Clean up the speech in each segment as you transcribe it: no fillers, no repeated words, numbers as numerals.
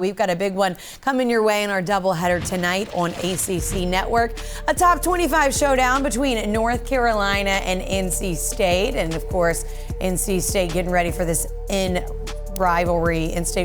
We've got a big one coming your way in our doubleheader tonight on ACC Network. A top 25 showdown between North Carolina and NC State. And of course, NC State getting ready for this in-state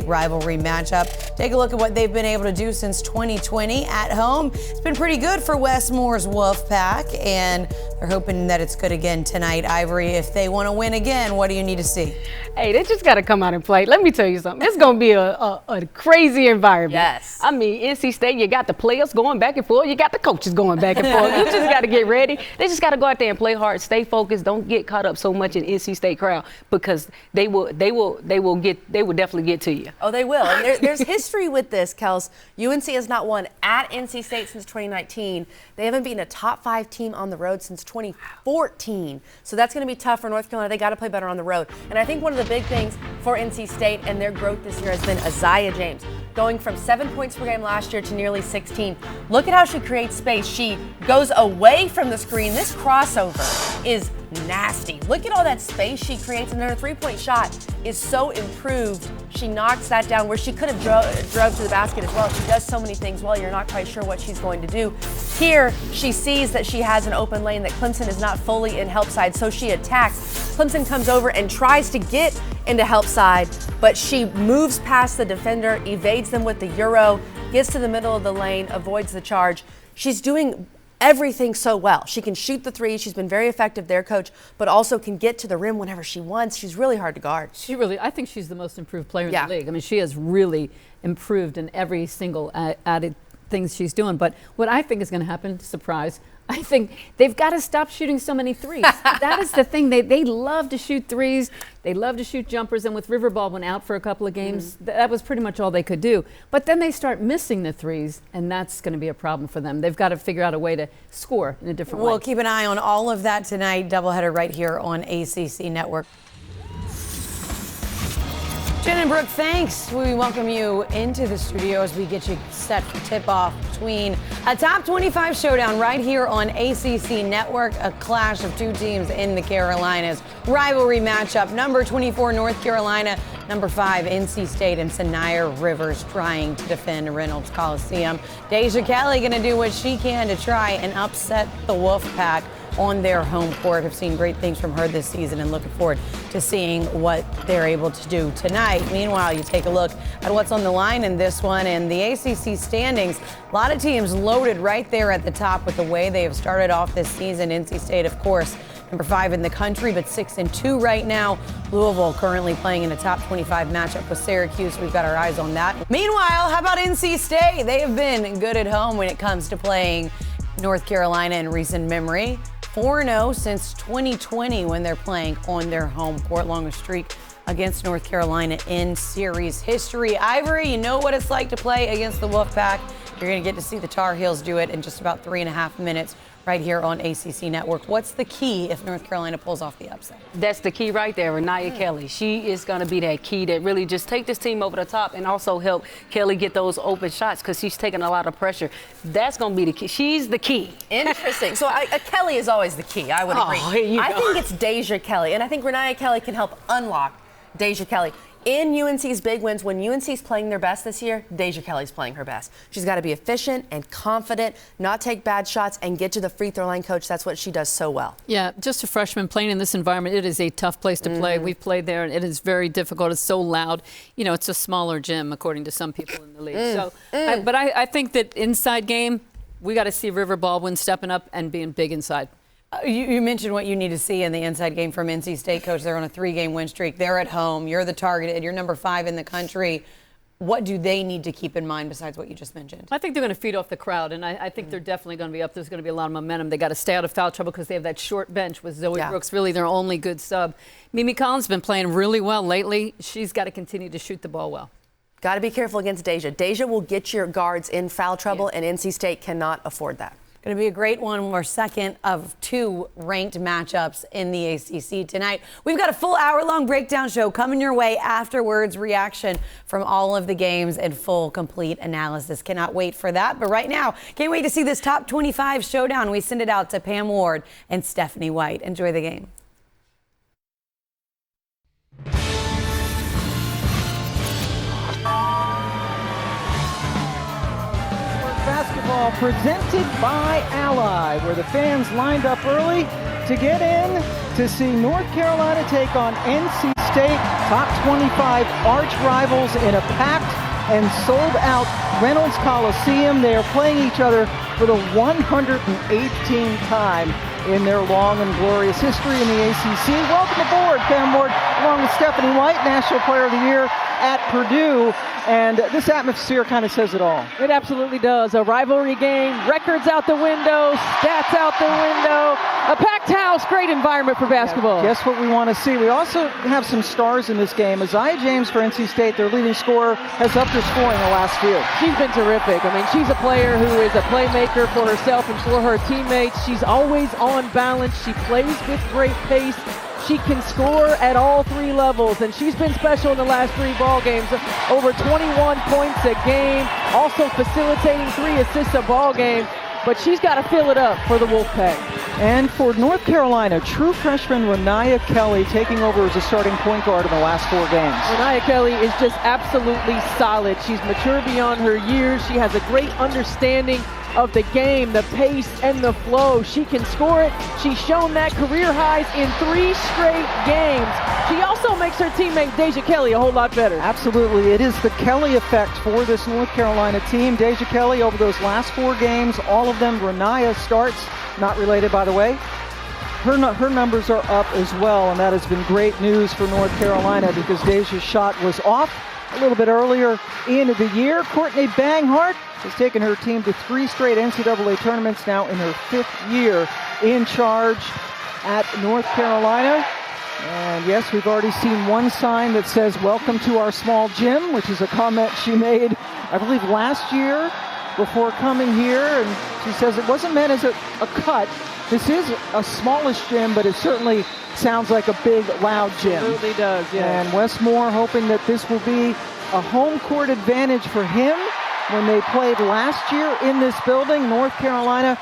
rivalry matchup. Take a look at what they've been able to do since 2020 at home. It's been pretty good for Wes Moore's Wolfpack, and they're hoping that it's good again tonight. Ivory, if they want to win again, what do you need to see? Hey, they just got to come out and play. Let me tell you something. It's going to be a crazy environment. Yes. I mean, NC State, you got the players going back and forth. You got the coaches going back and forth. You just got to get ready. They just got to go out there and play hard, stay focused. Don't get caught up so much in NC State crowd, because they will definitely get to you. Oh, they will. And there's history with this, Kels. UNC has not won at NC State since 2019. They haven't beaten a top 5 team on the road since 2014. So that's going to be tough for North Carolina. They got to play better on the road. And I think one of the big things for NC State and their growth this year has been Isaiah James, going from 7 points per game last year to nearly 16. Look at how she creates space. She goes away from the screen. This crossover is nasty. Look at all that space she creates, and then her three-point shot is so improved. She knocks that down where she could have drove to the basket as well. She does so many things well, you're not quite sure what she's going to do. Here, she sees that she has an open lane, that Clemson is not fully in help side, so she attacks. Clemson comes over and tries to get into help side, but she moves past the defender, evades them with the Euro, gets to the middle of the lane, avoids the charge. She's doing everything so well. She can shoot the three. She's been very effective there, Coach, but also can get to the rim whenever she wants. She's really hard to guard. I think she's the most improved player in the league. I mean, she has really improved in every single added things she's doing. But what I think is going to happen, surprise, I think they've got to stop shooting so many threes. That is the thing. They love to shoot threes. They love to shoot jumpers. And with River Baldwin out for a couple of games, that was pretty much all they could do. But then they start missing the threes, and that's going to be a problem for them. They've got to figure out a way to score in a different way. We'll keep an eye on all of that tonight. Doubleheader right here on ACC Network. Jen and Brooke, thanks. We welcome you into the studio as we get you set for tip-off between a top 25 showdown right here on ACC Network, a clash of two teams in the Carolinas. Rivalry matchup, number 24 North Carolina, number 5 NC State, and Sanaya Rivers trying to defend Reynolds Coliseum. Deja Kelly going to do what she can to try and upset the Wolfpack on their home court. Have seen great things from her this season and looking forward to seeing what they're able to do tonight. Meanwhile, you take a look at what's on the line in this one and the ACC standings. A lot of teams loaded right there at the top with the way they have started off this season. NC State, of course, number 5 in the country, but 6-2 right now. Louisville currently playing in a top 25 matchup with Syracuse. We've got our eyes on that. Meanwhile, how about NC State? They have been good at home when it comes to playing North Carolina in recent memory. 4-0 since 2020 when they're playing on their home court. Longest streak against North Carolina in series history. Ivory, you know what it's like to play against the Wolfpack. You're going to get to see the Tar Heels do it in just about 3.5 minutes right here on ACC Network. What's the key if North Carolina pulls off the upset? That's the key right there, Renaya Kelly. She is going to be that key that really just take this team over the top and also help Kelly get those open shots, because she's taking a lot of pressure. That's going to be the key. She's the key. Interesting. So Kelly is always the key. I would agree. I think it's Deja Kelly, and I think Renaya Kelly can help unlock Deja Kelly. In UNC's big wins, when UNC's playing their best this year, Deja Kelly's playing her best. She's got to be efficient and confident, not take bad shots, and get to the free throw line, Coach. That's what she does so well. Yeah, just a freshman playing in this environment, it is a tough place to play. We've played there, and it is very difficult. It's so loud. You know, it's a smaller gym, according to some people in the league. But I think that inside game, we got to see River Baldwin stepping up and being big inside. You mentioned what you need to see in the inside game from NC State, Coach. They're on a 3-game win streak. They're at home. You're the targeted. You're number 5 in the country. What do they need to keep in mind besides what you just mentioned? I think they're going to feed off the crowd, and I think they're definitely going to be up. There's going to be a lot of momentum. They got to stay out of foul trouble because they have that short bench with Zoe Brooks, really their only good sub. Mimi Collins has been playing really well lately. She's got to continue to shoot the ball well. Got to be careful against Deja. Deja will get your guards in foul trouble, and NC State cannot afford that. Going to be a great one. We're second of 2 ranked matchups in the ACC tonight. We've got a full hour-long breakdown show coming your way afterwards. Reaction from all of the games and full, complete analysis. Cannot wait for that. But right now, can't wait to see this top 25 showdown. We send it out to Pam Ward and Stephanie White. Enjoy the game. basketball presented by Ally, where the fans lined up early to get in to see North Carolina take on NC State, top 25 arch rivals in a packed and sold-out Reynolds Coliseum. They are playing each other for the 118th time in their long and glorious history in the ACC. Welcome aboard, Pam Ward, along with Stephanie White, National Player of the Year at Purdue. And this atmosphere kind of says it all. It absolutely does. A rivalry game, records out the window, stats out the window, a packed house, great environment for basketball. Yeah, guess what we want to see? We also have some stars in this game. Isaiah James for NC State, their leading scorer, has upped her scoring the last few. She's been terrific. I mean, she's a player who is a playmaker for herself and for her teammates. She's always on balance. She plays with great pace. She can score at all three levels, and she's been special in the last three ball games. Over 21 points a game, also facilitating 3 assists a ball game. But she's got to fill it up for the Wolfpack. And for North Carolina, true freshman Renaya Kelly taking over as a starting point guard in the last 4 games. Renaya Kelly is just absolutely solid. She's mature beyond her years. She has a great understanding of the game, the pace and the flow. She can score it. She's shown that, career highs in 3 straight games. She also makes her teammate Deja Kelly a whole lot better. Absolutely. It is the Kelly effect for this North Carolina team. Deja Kelly over those last 4 games, all of them Renaya starts, not related by the way. Her numbers are up as well, and that has been great news for North Carolina because Deja's shot was off a little bit earlier in the year. Courtney Banghart has taken her team to 3 straight NCAA tournaments, now in her 5th year in charge at North Carolina. And yes, we've already seen one sign that says, "Welcome to our small gym," which is a comment she made, I believe, last year before coming here. And she says it wasn't meant as a cut. This is a smallish gym, but it certainly sounds like a big, loud gym. It really does, yeah. And Wes Moore hoping that this will be a home court advantage for him. When they played last year in this building, North Carolina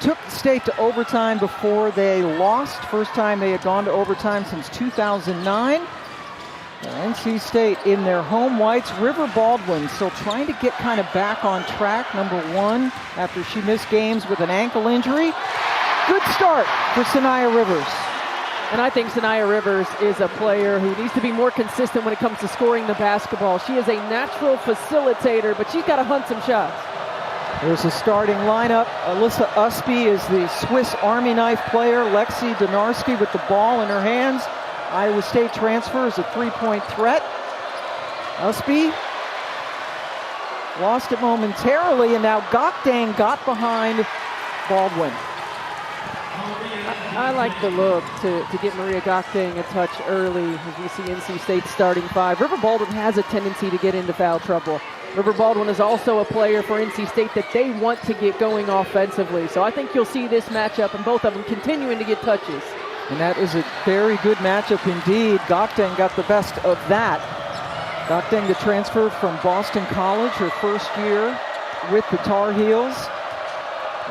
took the state to overtime before they lost. First time they had gone to overtime since 2009. NC State in their home whites. River Baldwin still trying to get kind of back on track, number 1, after she missed games with an ankle injury. Good start for Sanaya Rivers. And I think Sanaya Rivers is a player who needs to be more consistent when it comes to scoring the basketball. She is a natural facilitator, but she's got to hunt some shots. There's a starting lineup. Alyssa Usby is the Swiss Army knife player. Lexi Donarski with the ball in her hands. Iowa State transfer is a 3-point threat. Usby lost it momentarily, and now Gokdang got behind Baldwin. I like the look to get Maria Gokdang a touch early as we see NC State starting 5. River Baldwin has a tendency to get into foul trouble. River Baldwin is also a player for NC State that they want to get going offensively. So I think you'll see this matchup and both of them continuing to get touches. And that is a very good matchup indeed. Gokdang got the best of that. Gokdang, the transfer from Boston College, her first year with the Tar Heels.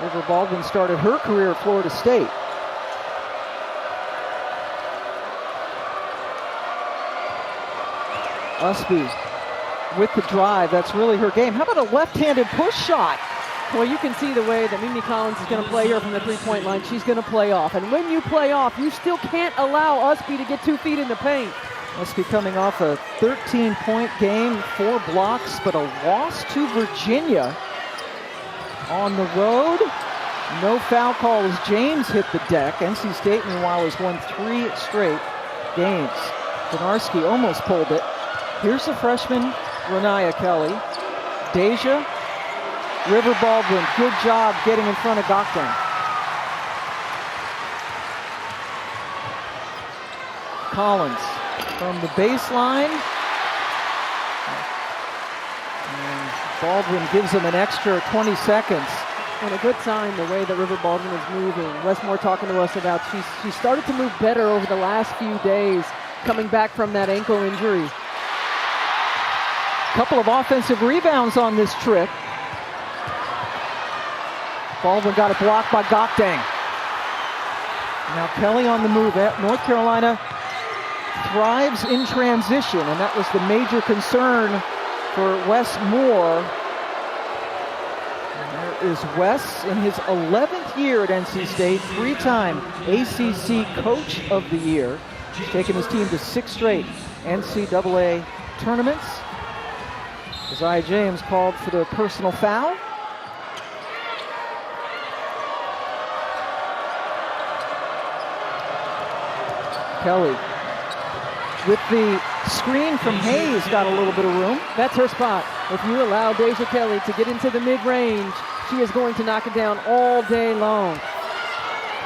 River Baldwin started her career at Florida State. Usby with the drive. That's really her game. How about a left-handed push shot? Well, you can see the way that Mimi Collins is going to play her from the 3-point line. She's going to play off. And when you play off, you still can't allow Usby to get 2 feet in the paint. Usby coming off a 13-point game, 4 blocks, but a loss to Virginia on the road. No foul call as James hit the deck. NC State, meanwhile, has won 3 straight games. Donarski almost pulled it. Here's the freshman, Renaya Kelly. Deja, River Baldwin, good job getting in front of Gokdang. Collins from the baseline. And Baldwin gives him an extra 20 seconds. And a good sign the way that River Baldwin is moving. Wes Moore talking to us about she started to move better over the last few days, coming back from that ankle injury. Couple of offensive rebounds on this trip. Baldwin got it blocked by Gokdang. Now Kelly on the move. North Carolina thrives in transition, and that was the major concern for Wes Moore. There is Wes in his 11th year at NC State, 3-time ACC Coach of the Year. He's taken his team to 6 straight NCAA tournaments. Isaiah James called for the personal foul. Kelly with the screen from Hayes, got a little bit of room. That's her spot. If you allow Deja Kelly to get into the mid-range, she is going to knock it down all day long.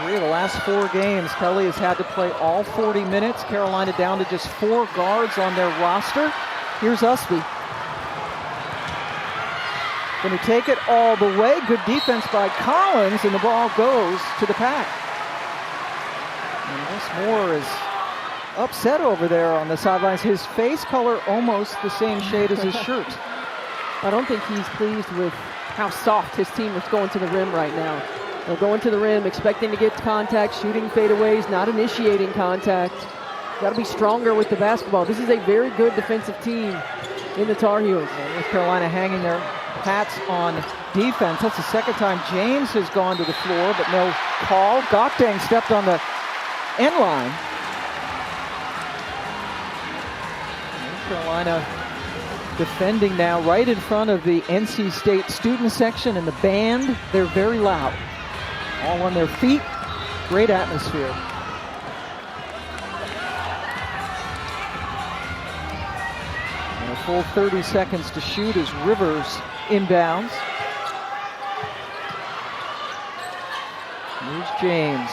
3 of the last 4 games, Kelly has had to play all 40 minutes. Carolina down to just 4 guards on their roster. Here's Usby. Going to take it all the way. Good defense by Collins, and the ball goes to the Pack. And Wes Moore is upset over there on the sidelines. His face color almost the same shade as his shirt. I don't think he's pleased with how soft his team is going to the rim right now. They're going to the rim, expecting to get contact, shooting fadeaways, not initiating contact. Got to be stronger with the basketball. This is a very good defensive team in the Tar Heels. And North Carolina hanging their hats on defense. That's the second time James has gone to the floor, but no call. Gokdang stepped on the end line. Carolina defending now right in front of the NC State student section and the band. They're very loud. All on their feet. Great atmosphere. And a full 30 seconds to shoot as Rivers inbounds. Here's James.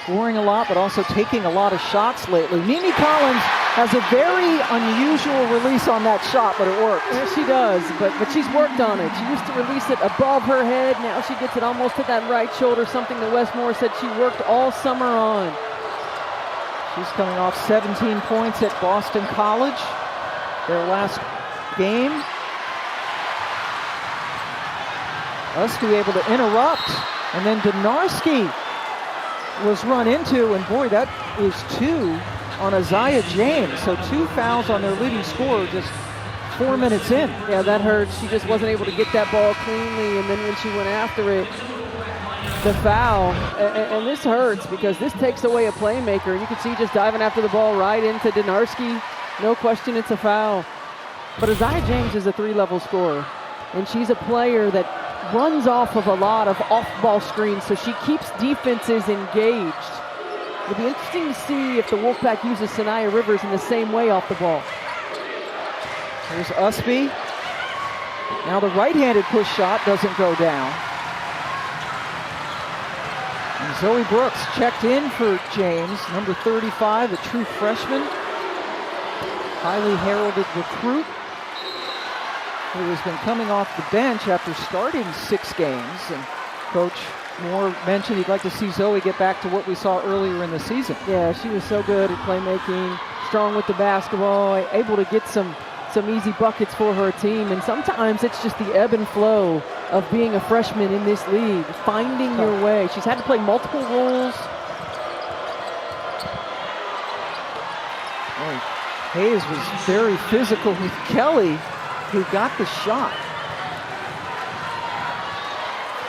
Scoring a lot, but also taking a lot of shots lately. Mimi Collins has a very unusual release on that shot, but it works. Yeah, she does, but she's worked on it. She used to release it above her head. Now she gets it almost to that right shoulder, something that Wes Moore said she worked all summer on. She's coming off 17 points at Boston College, their last game. Usby able to interrupt, and then Donarski was run into, and boy, that is 2 on Isaiah James. So 2 fouls on their leading scorer just 4 minutes in. Yeah, that hurts. She just wasn't able to get that ball cleanly, and then when she went after it, the foul. And this hurts because this takes away a playmaker. And you can see just diving after the ball right into Donarski. No question it's a foul. But Isaiah James is a 3-level scorer, and she's a player that runs off of a lot of off-ball screens, so she keeps defenses engaged. It'll be interesting to see if the Wolfpack uses Sanaya Rivers in the same way off the ball. Here's Usby. Now the right-handed push shot doesn't go down. And Zoe Brooks checked in for James, number 35, a true freshman. Highly heralded recruit, who has been coming off the bench after starting 6 games. And Coach Moore mentioned he'd like to see Zoe get back to what we saw earlier in the season. Yeah, she was so good at playmaking, strong with the basketball, able to get some easy buckets for her team. And sometimes it's just the ebb and flow of being a freshman in this league, finding your way. She's had to play multiple roles. Hayes was very physical with Kelly, who got the shot.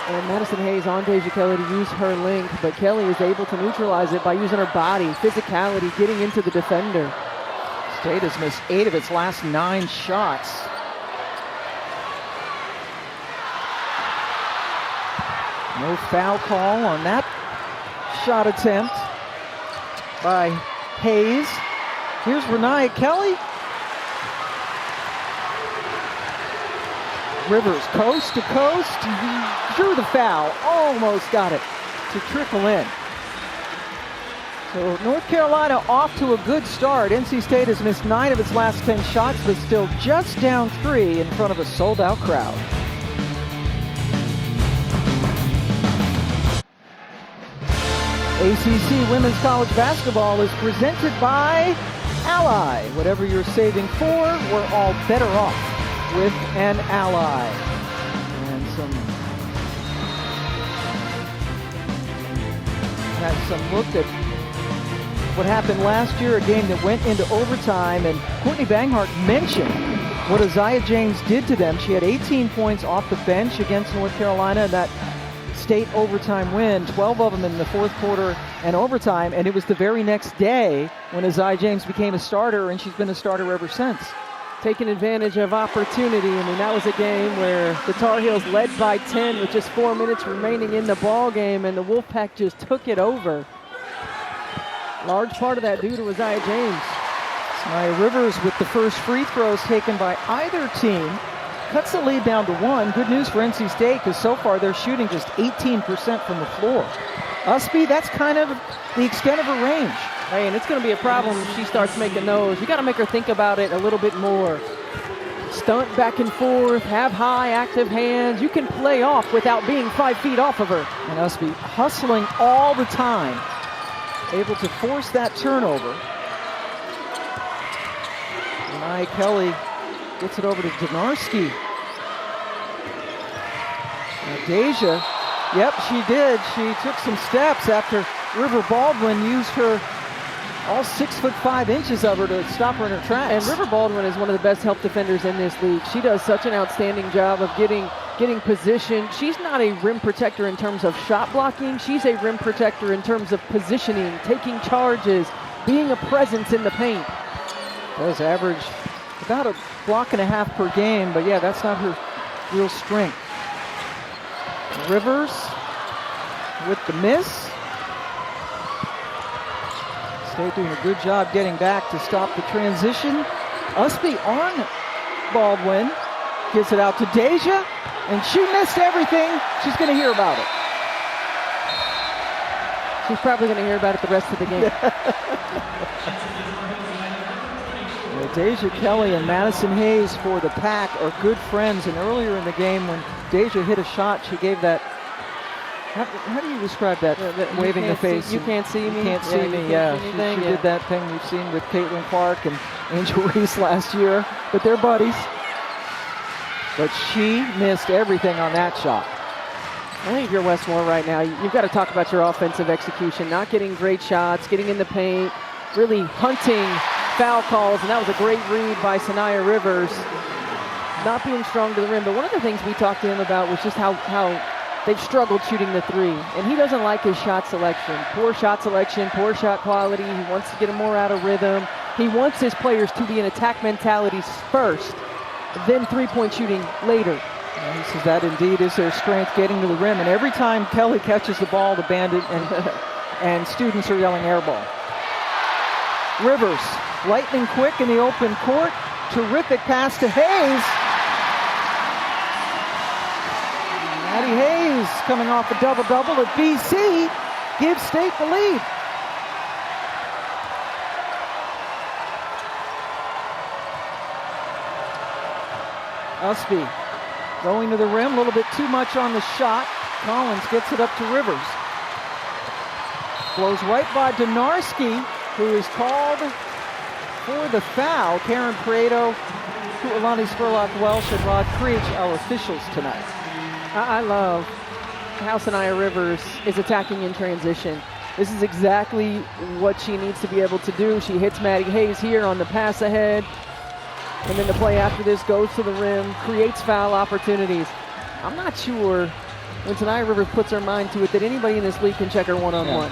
And Madison Hayes on Deja Kelly to use her length, but Kelly is able to neutralize it by using her body, physicality, getting into the defender. State has missed 8 of its last 9 shots. No foul call on that shot attempt by Hayes. Here's Renaya Kelly. Rivers coast to coast. Drew the foul. Almost got it to trickle in. So North Carolina off to a good start. NC State has missed 9 of its last 10 shots, but still just down 3 in front of a sold-out crowd. ACC Women's College Basketball is presented by Ally. Whatever you're saving for, we're all better off with an Ally. And some look at what happened last year, a game that went into overtime, and Courtney Banghart mentioned what Isaiah James did to them. She had 18 points off the bench against North Carolina, that state overtime win, 12 of them in the fourth quarter and overtime, and it was the very next day when Isaiah James became a starter, and she's been a starter ever since. Taking advantage of opportunity. I mean, that was a game where the Tar Heels led by 10 with just 4 minutes remaining in the ball game, and the Wolfpack just took it over. Large part of that due to Isaiah James. Sanaya Rivers with the first free throws taken by either team. Cuts the lead down to 1. Good news for NC State, because so far they're shooting just 18% from the floor. Usby, that's kind of the extent of her range. Hey, and it's going to be a problem if she starts making those. You got to make her think about it a little bit more. Stunt back and forth, have high active hands. You can play off without being 5 feet off of her. And Usby hustling all the time, able to force that turnover. Nia Kelly gets it over to Donarski. Now Deja, yep, she did. She took some steps after River Baldwin used her all 6'5" of her to stop her in her tracks. And River Baldwin is one of the best help defenders in this league. She does such an outstanding job of getting position. She's not a rim protector in terms of shot blocking. She's a rim protector in terms of positioning, taking charges, being a presence in the paint. Does average about a block and a half per game, but yeah, that's not her real strength. Rivers with the miss. State doing a good job getting back to stop the transition. Usby on Baldwin. Gives it out to Deja, and she missed everything. She's going to hear about it. She's probably going to hear about it the rest of the game. Deja Kelly and Madison Hayes for the Pack are good friends, and earlier in the game when Deja hit a shot, she gave that, how do you describe that? Waving the face. You can't see me. You can't see me, yeah. She did that thing we've seen with Caitlin Clark and Angel Reese last year, but they're buddies. But she missed everything on that shot. I think if you're Westmore right now, you've got to talk about your offensive execution, not getting great shots, getting in the paint, really hunting foul calls, and that was a great read by Sanaya Rivers, not being strong to the rim. But one of the things we talked to him about was just how they've struggled shooting the three, and he doesn't like his shot selection. Poor shot selection, poor shot quality. He wants to get them more out of rhythm. He wants his players to be in attack mentality first, then three-point shooting later. And he says that indeed is their strength, getting to the rim. And every time Kelly catches the ball, the Bandit and students are yelling air ball. Rivers, lightning quick in the open court. Terrific pass to Hayes. Maddie Hayes coming off a double-double at BC gives State the lead. Usby going to the rim, a little bit too much on the shot. Collins gets it up to Rivers. Blows right by Donarski, who is called for the foul. Karen Prieto, Alani Spurlock-Welsh, and Rod Creech, our officials tonight. I love how Sanaya Rivers is attacking in transition. This is exactly what she needs to be able to do. She hits Maddie Hayes here on the pass ahead, and then the play after this goes to the rim, creates foul opportunities. I'm not sure when Sanaya Rivers puts her mind to it that anybody in this league can check her one-on-one.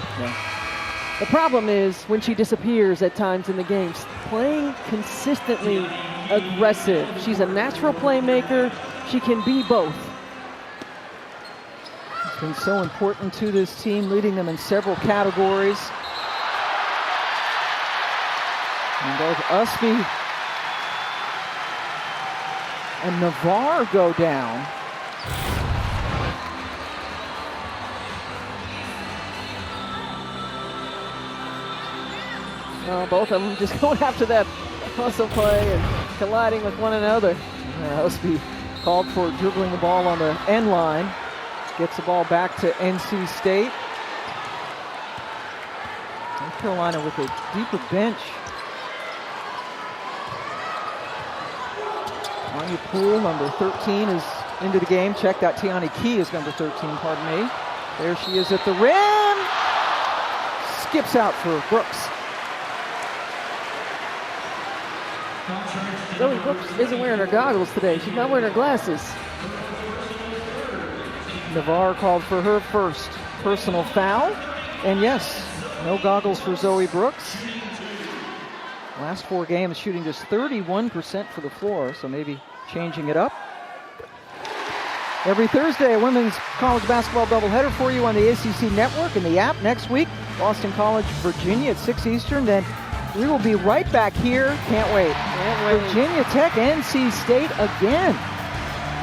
The problem is when she disappears at times in the games, playing consistently aggressive. She's a natural playmaker. She can be both. It's been so important to this team, leading them in several categories. And both Usby and Navarre go down. Both of them just going after that hustle play and colliding with one another. Usby called for dribbling the ball on the end line. Gets the ball back to NC State. North Carolina with a deeper bench. Anya Poole, number 13, is into the game. Check that. Tiani Key is number 13, pardon me. There she is at the rim. Skips out for Brooks. Zoe Brooks isn't wearing her goggles today. She's not wearing her glasses. Navarre called for her first personal foul. And yes, no goggles for Zoe Brooks. Last 4 games shooting just 31% for the floor, so maybe changing it up. Every Thursday, a women's college basketball doubleheader for you on the ACC Network and the app. Next week, Boston College, Virginia at 6 Eastern. Then we will be right back here. Can't wait. Virginia Tech, NC State again.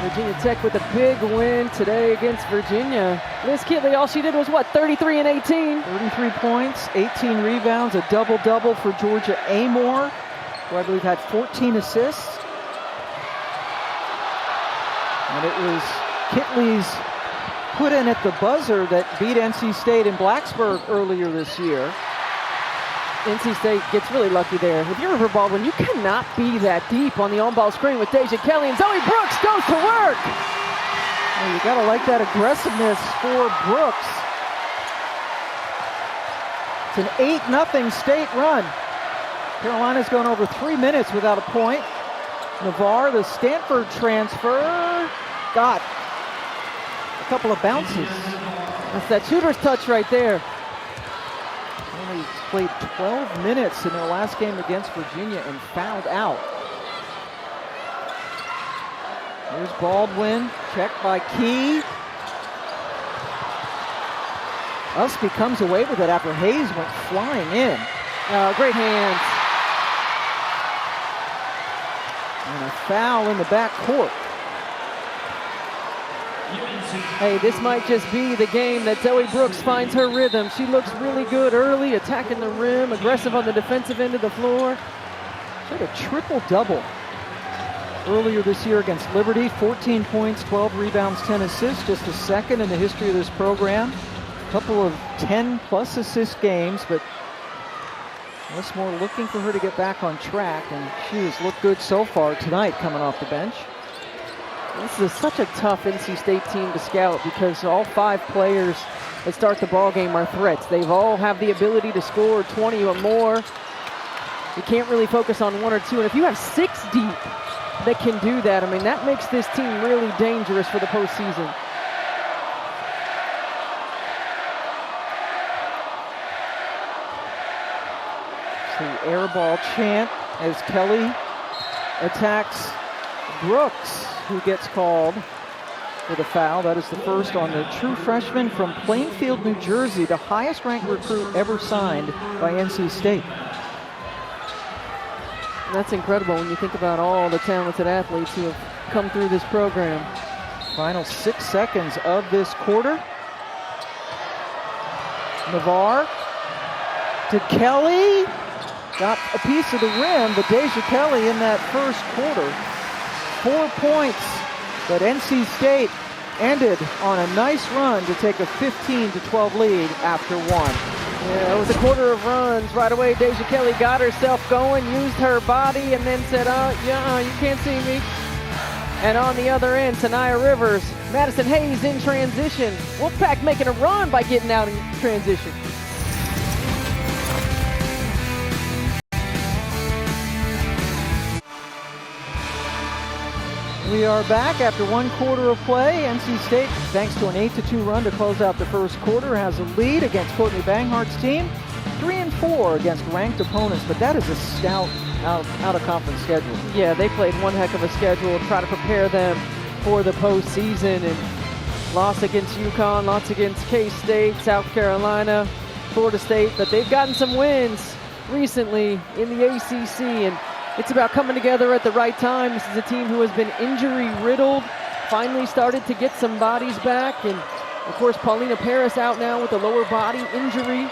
Virginia Tech with a big win today against Virginia. Liz Kitley, all she did was what, 33 and 18? 33 points, 18 rebounds, a double-double for Georgia Amore, who I believe had 14 assists. And it was Kitley's put in at the buzzer that beat NC State in Blacksburg earlier this year. NC State gets really lucky there. If you're River Baldwin, you cannot be that deep on the on-ball screen with Deja Kelly, and Zoe Brooks goes to work. Well, you gotta like that aggressiveness for Brooks. It's an 8-0 State run. Carolina's gone over 3 minutes without a point. Navarre, the Stanford transfer, got a couple of bounces. That's that shooter's touch right there. Only played 12 minutes in their last game against Virginia and fouled out. Here's Baldwin, checked by Key. Usby comes away with it after Hayes went flying in. Great hands. And a foul in the backcourt. Hey, this might just be the game that Zoe Brooks finds her rhythm. She looks really good early, attacking the rim, aggressive on the defensive end of the floor. She had a triple-double earlier this year against Liberty. 14 points, 12 rebounds, 10 assists. Just a second in the history of this program. A couple of 10-plus assist games, but Westmore looking for her to get back on track, and she has looked good so far tonight coming off the bench. This is such a tough NC State team to scout because all 5 players that start the ball game are threats. They've all have the ability to score 20 or more. You can't really focus on 1 or 2. And if you have 6 deep that can do that, I mean, that makes this team really dangerous for the postseason. The air ball chant as Kelly attacks Brooks, who gets called for the foul. That is the first on the true freshman from Plainfield, New Jersey, the highest ranked recruit ever signed by NC State. That's incredible when you think about all the talented athletes who have come through this program. Final 6 seconds of this quarter. Navarre to Kelly. Got a piece of the rim, but Deja Kelly in that first quarter. 4 points, but NC State ended on a nice run to take a 15-12 lead after 1. Yeah, it was a quarter of runs. Right away, Deja Kelly got herself going, used her body, and then said, you can't see me. And on the other end, Tanaya Rivers, Madison Hayes in transition. Wolfpack making a run by getting out in transition. We are back after 1 quarter of play. NC State, thanks to an 8-2 run to close out the first quarter, has a lead against Courtney Banghart's team. 3-4 against ranked opponents, but that is a stout out-of-conference schedule. Yeah, they played one heck of a schedule to try to prepare them for the postseason. And loss against UConn, loss against K-State, South Carolina, Florida State. But they've gotten some wins recently in the ACC, and it's about coming together at the right time. This is a team who has been injury-riddled, finally started to get some bodies back. And, of course, Paulina Paris out now with a lower body injury.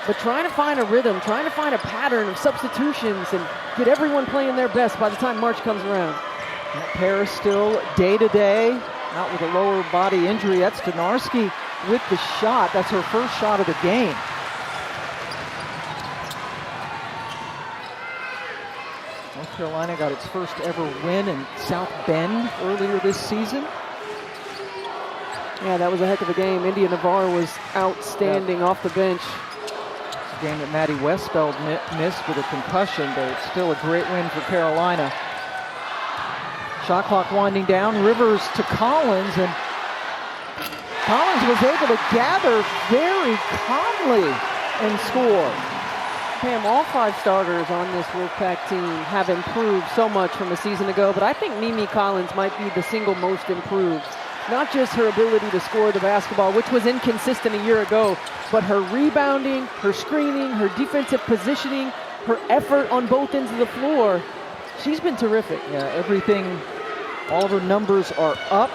But trying to find a rhythm, trying to find a pattern of substitutions and get everyone playing their best by the time March comes around. Paris still day-to-day, out with a lower body injury. That's Donarski with the shot. That's her first shot of the game. North Carolina got its first ever win in South Bend earlier this season. Yeah, that was a heck of a game. India Navarre was outstanding off the bench. game that Maddie Westfeld missed with a concussion, but it's still a great win for Carolina. Shot clock winding down. Rivers to Collins, and Collins was able to gather very calmly and score. Pam, all 5 starters on this Wolfpack team have improved so much from a season ago, but I think Mimi Collins might be the single most improved. Not just her ability to score the basketball, which was inconsistent a year ago, but her rebounding, her screening, her defensive positioning, her effort on both ends of the floor. She's been terrific. Yeah, everything, all of her numbers are up.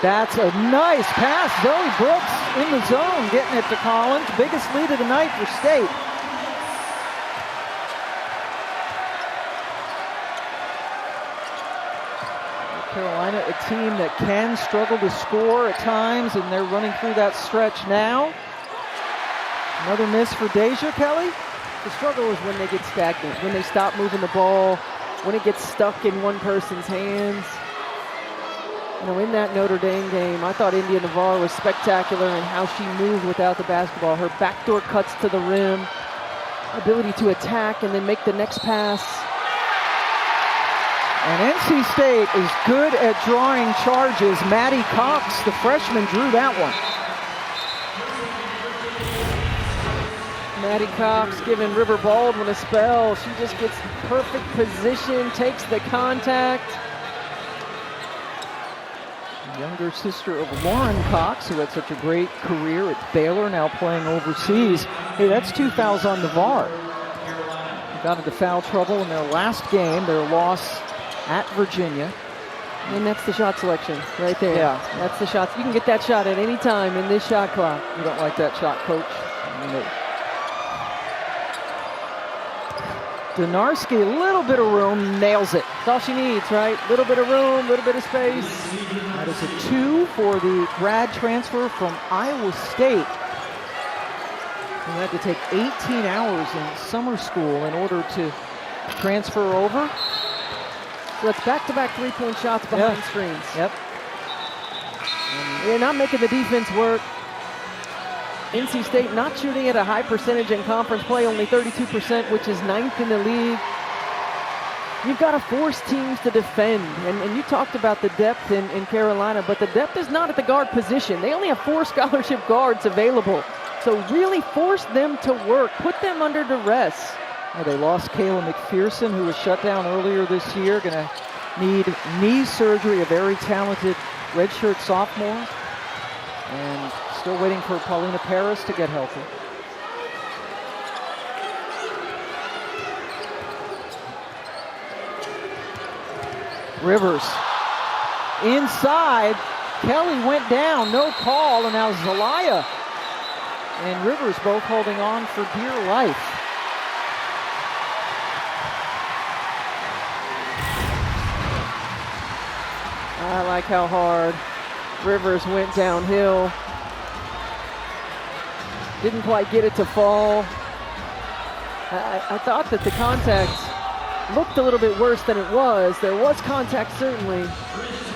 That's a nice pass. Zoe Brooks in the zone, getting it to Collins. Biggest lead of the night for State. Carolina, a team that can struggle to score at times, and they're running through that stretch now. Another miss for Deja, Kelly. The struggle is when they get stagnant, when they stop moving the ball, when it gets stuck in one person's hands. You know, in that Notre Dame game, I thought India Navarre was spectacular in how she moved without the basketball. Her backdoor cuts to the rim, ability to attack and then make the next pass. And NC State is good at drawing charges. Maddie Cox, the freshman, drew that one. Maddie Cox giving River Baldwin a spell. She just gets perfect position, takes the contact. Younger sister of Lauren Cox, who had such a great career at Baylor, now playing overseas. Hey, that's 2 fouls on Navarre. They got into foul trouble in their last game, their loss at Virginia. And that's the shot selection right there. Yeah. That's the shot. You can get that shot at any time in this shot clock. You don't like that shot, Coach? Donarski, a little bit of room, nails it. That's all she needs, right? Little bit of room, little bit of space. That is a 2 for the grad transfer from Iowa State. He had to take 18 hours in summer school in order to transfer over. So it's back-to-back three-point shots behind screens. Yep. They're not making the defense work. NC State not shooting at a high percentage in conference play, only 32%, which is 9th in the league. You've got to force teams to defend. And you talked about the depth in Carolina, but the depth is not at the guard position. They only have 4 scholarship guards available. So really force them to work. Put them under duress. Well, they lost Kayla McPherson, who was shut down earlier this year. Going to need knee surgery, a very talented redshirt sophomore. And still waiting for Paulina Paris to get healthy. Rivers inside. Kelly went down, no call, and now Zelaya and Rivers both holding on for dear life. I like how hard Rivers went downhill. Didn't quite get it to fall. I thought that the contact looked a little bit worse than it was. There was contact certainly,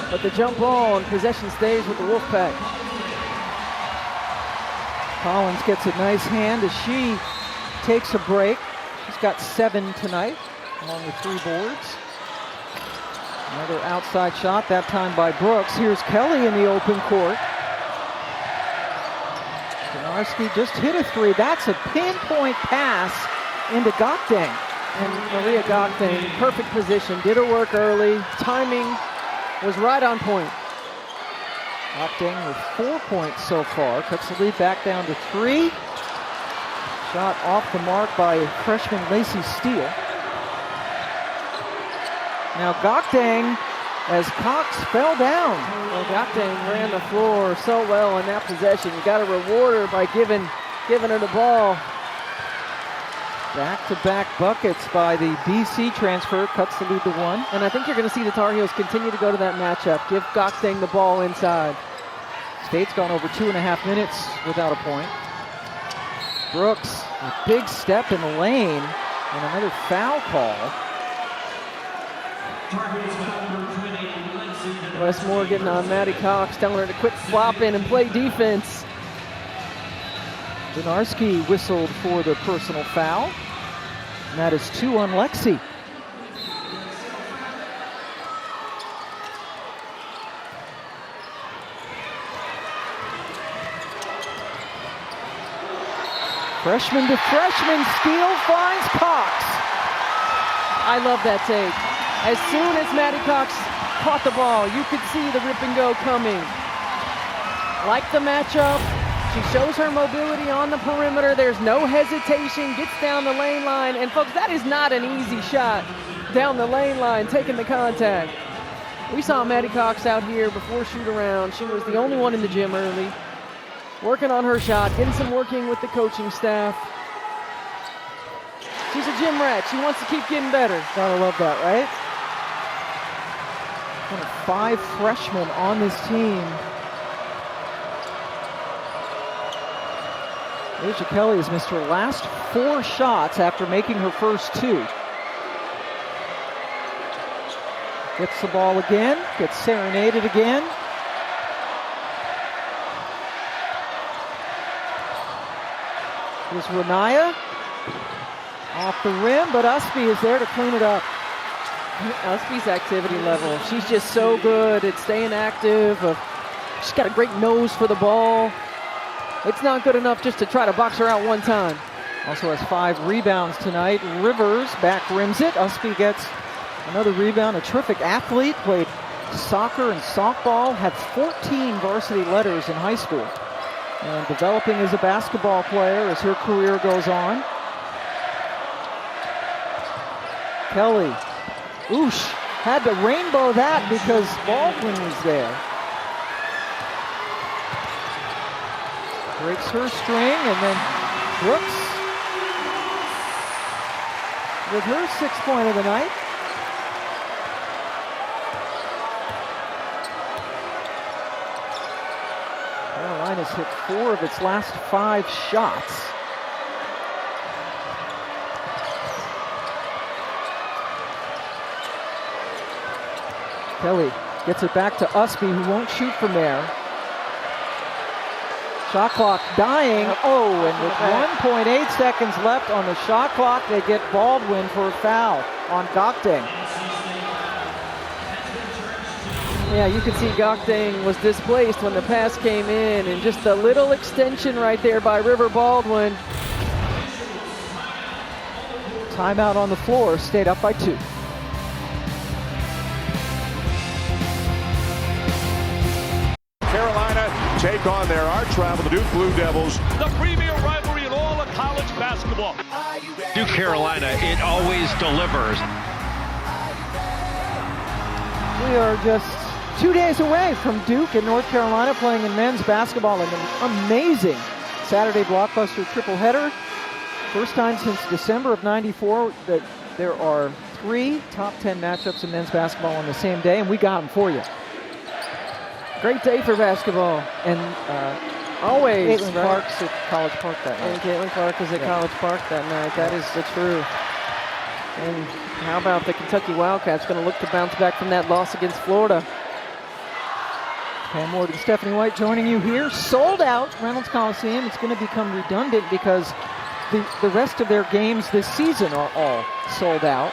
but the jump ball and possession stays with the Wolfpack. Collins gets a nice hand as she takes a break. She's got 7 tonight, along with 3 boards. Another outside shot, that time by Brooks. Here's Kelly in the open court. Donarski just hit a 3. That's a pinpoint pass into Gokdeng. And Maria Gokdeng, perfect position, did her work early. Timing was right on point. Gokdeng with 4 points so far. Cuts the lead back down to 3. Shot off the mark by freshman Lacey Steele. Now Gokdeng, as Cox fell down. Well, Gokdeng ran the floor so well in that possession. You got to reward her by giving her the ball. Back-to-back buckets by the BC transfer, cuts the lead to 1. And I think you're going to see the Tar Heels continue to go to that matchup. Give Gokdeng the ball inside. State's gone over 2.5 minutes without a point. Brooks, a big step in the lane, and another foul call. Wes Moore getting on Maddie Cox, telling her to quit flopping and play defense. Benarski whistled for the personal foul. And that is 2 on Lexi. Freshman to freshman steal finds Cox. I love that take. As soon as Maddie Cox caught the ball, you could see the rip and go coming. Like the matchup. She shows her mobility on the perimeter. There's no hesitation, gets down the lane line. And folks, that is not an easy shot down the lane line, taking the contact. We saw Maddie Cox out here before shoot around. She was the only one in the gym early, working on her shot, getting some working with the coaching staff. She's a gym rat. She wants to keep getting better. Gotta love that, right? 5 freshmen on this team. Asia Kelly has missed her last 4 shots after making her first 2. Gets the ball again, gets serenaded again. Here's Renaya. Off the rim, but Usby is there to clean it up. Usby's activity level. She's just so good at staying active. She's got a great nose for the ball. It's not good enough just to try to box her out one time. Also has 5 rebounds tonight. Rivers back rims it. Usby gets another rebound. A terrific athlete. Played soccer and softball. Had 14 varsity letters in high school. And developing as a basketball player as her career goes on. Kelly. Oosh. Had to rainbow that because Baldwin was there. Breaks her string, and then Brooks with her 6th point of the night. Carolina's hit 4 of its last 5 shots. Kelly gets it back to Usby, who won't shoot from there. Shot clock dying. Oh, and with 1.8 seconds left on the shot clock, they get Baldwin for a foul on Gokdeng. Yeah, you can see Gokdeng was displaced when the pass came in, and just a little extension right there by River Baldwin. Timeout on the floor, stayed up by 2. Take on their arch-rival, the Duke Blue Devils. The premier rivalry in all of college basketball. Duke Carolina, it always delivers. We are just 2 days away from Duke and North Carolina playing in men's basketball in an amazing Saturday blockbuster triple header. First time since December of '94 that there are 3 top 10 matchups in men's basketball on the same day, and we got them for you. Great day for basketball. And always. Caitlin Clark's at College Park that night. And Caitlin Clark was at College Park that night. That is the truth. And how about the Kentucky Wildcats going to look to bounce back from that loss against Florida? Pam Ward and Stephanie White joining you here. Sold out Reynolds Coliseum. It's going to become redundant because the rest of their games this season are all sold out.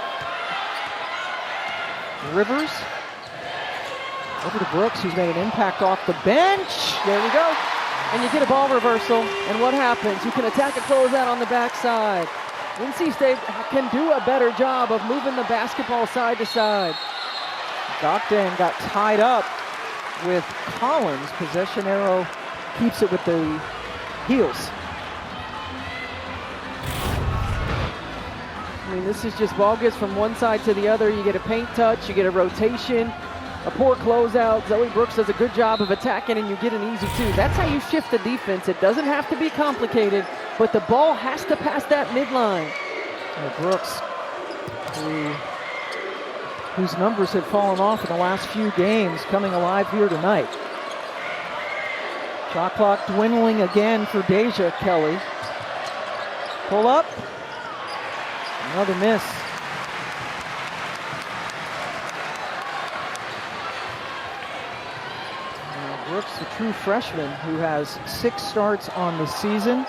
Rivers. Over to Brooks, who's made an impact off the bench. There we go. And you get a ball reversal, and what happens? You can attack a closeout on the backside. NC State can do a better job of moving the basketball side to side. Gokdeng got tied up with Collins. Possession arrow keeps it with the heels. I mean, this is just ball gets from one side to the other. You get a paint touch, you get a rotation. A poor closeout. Zoe Brooks does a good job of attacking, and you get an easy 2. That's how you shift the defense. It doesn't have to be complicated, but the ball has to pass that midline. Brooks, whose numbers have fallen off in the last few games, coming alive here tonight. Shot clock dwindling again for Deja Kelly. Pull up. Another miss. Brooks, the true freshman, who has 6 starts on the season.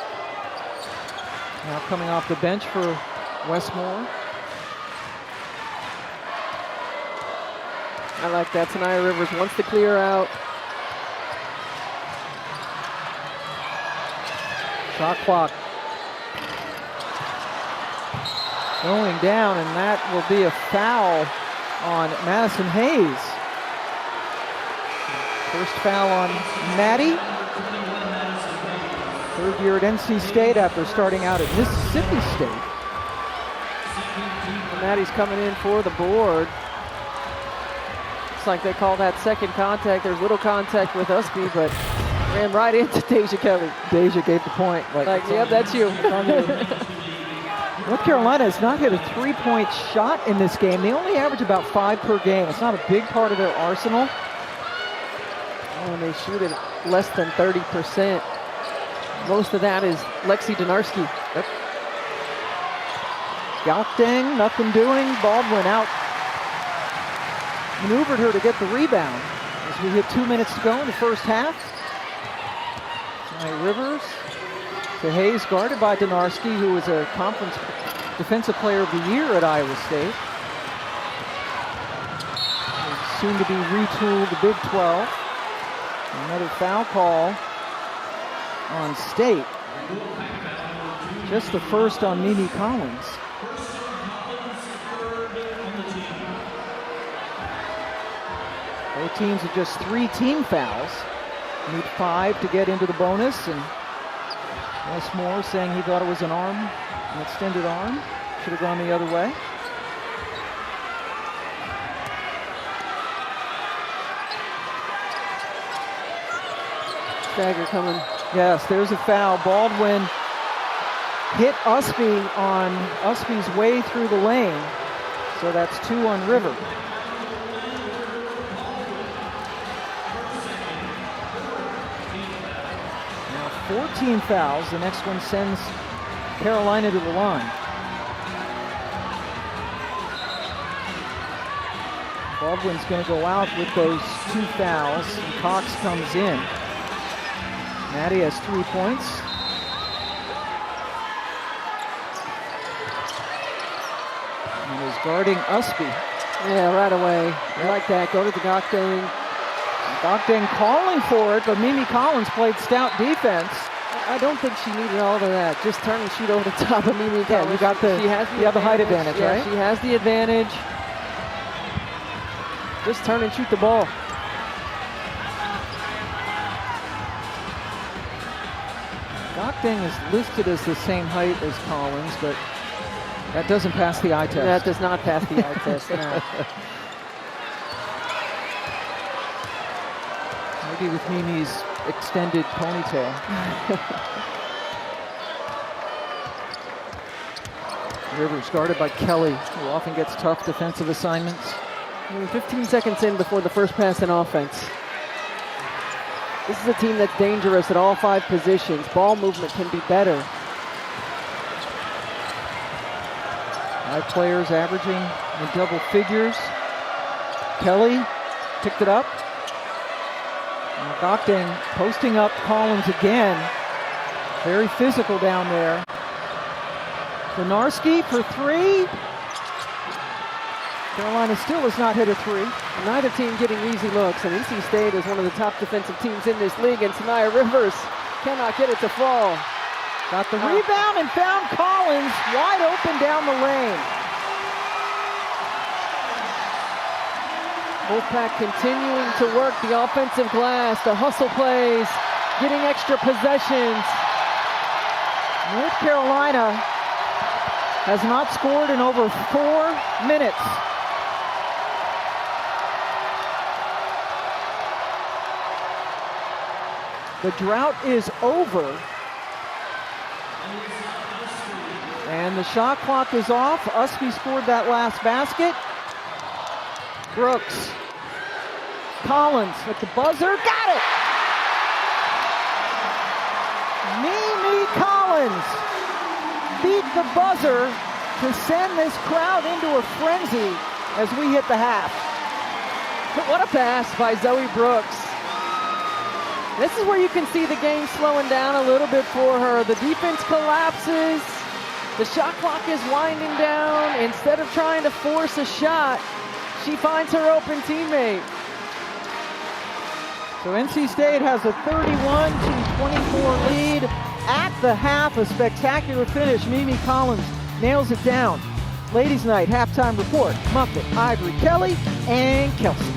Now coming off the bench for Westmore. I like that. Tanaya Rivers wants to clear out. Shot clock going down, and that will be a foul on Madison Hayes. First foul on Maddie. Third year at NC State after starting out at Mississippi State. And Maddie's coming in for the board. Looks like they call that second contact. There's little contact with Usby, but ran right into Deja Kelly. Deja gave the point. Yep, that's you. North Carolina has not hit a three-point shot in this game. They only average about 5 per game. It's not a big part of their arsenal. Oh, and they shoot it less than 30%. Most of that is Lexi Donarski. Yep. Gaukdeng, nothing doing. Baldwin out. Maneuvered her to get the rebound. As we hit 2 minutes to go in the first half. Rivers to Hayes, guarded by Donarski, who was a conference defensive player of the year at Iowa State. Soon to be retooled the Big 12. Another foul call on State. Just the first on Mimi Collins. Both teams have just 3 team fouls. Need 5 to get into the bonus, and Westmore saying he thought it was an extended arm. Should have gone the other way. Stagger coming. Yes, there's a foul. Baldwin hit Usby on Usby's way through the lane. So that's 2 on River. Now 14 fouls. The next one sends Carolina to the line. Baldwin's going to go out with those 2 fouls, and Cox comes in. Maddie has 3 points. And is guarding Usby. Yeah, right away. I like that. Go to the Gaukdeng. Gaukdeng calling for it, but Mimi Collins played stout defense. I don't think she needed all of that. Just turn and shoot over the top of Mimi Collins. Yeah, you got the, you have the height advantage, yeah, right? She has the advantage. Just turn and shoot the ball. Gaukdeng is listed as the same height as Collins, but that doesn't pass the eye test. That does not pass the eye test, no. Maybe with Mimi's extended ponytail. Rivers guarded by Kelly, who often gets tough defensive assignments. 15 seconds in before the first pass in offense. This is a team that's dangerous at all 5 positions. Ball movement can be better. 5 players averaging in double figures. Kelly picked it up. And Gaukdeng posting up Collins again. Very physical down there. Donarski for 3. Carolina still has not hit a 3. Neither team getting easy looks, and NC State is one of the top defensive teams in this league, and Tanaya Rivers cannot get it to fall. Got the rebound and found Collins wide open down the lane. Wolfpack continuing to work the offensive glass, the hustle plays, getting extra possessions. North Carolina has not scored in over 4 minutes. The drought is over. And the shot clock is off. Usby scored that last basket. Brooks. Collins at the buzzer. Got it! Mimi Collins beat the buzzer to send this crowd into a frenzy as we hit the half. What a pass by Zoe Brooks. This is where you can see the game slowing down a little bit for her. The defense collapses. The shot clock is winding down. Instead of trying to force a shot, she finds her open teammate. So NC State has a 31-24 lead at the half. A spectacular finish. Mimi Collins nails it down. Ladies' night halftime report. Muffet, Ivory, Kelly, and Kelsey.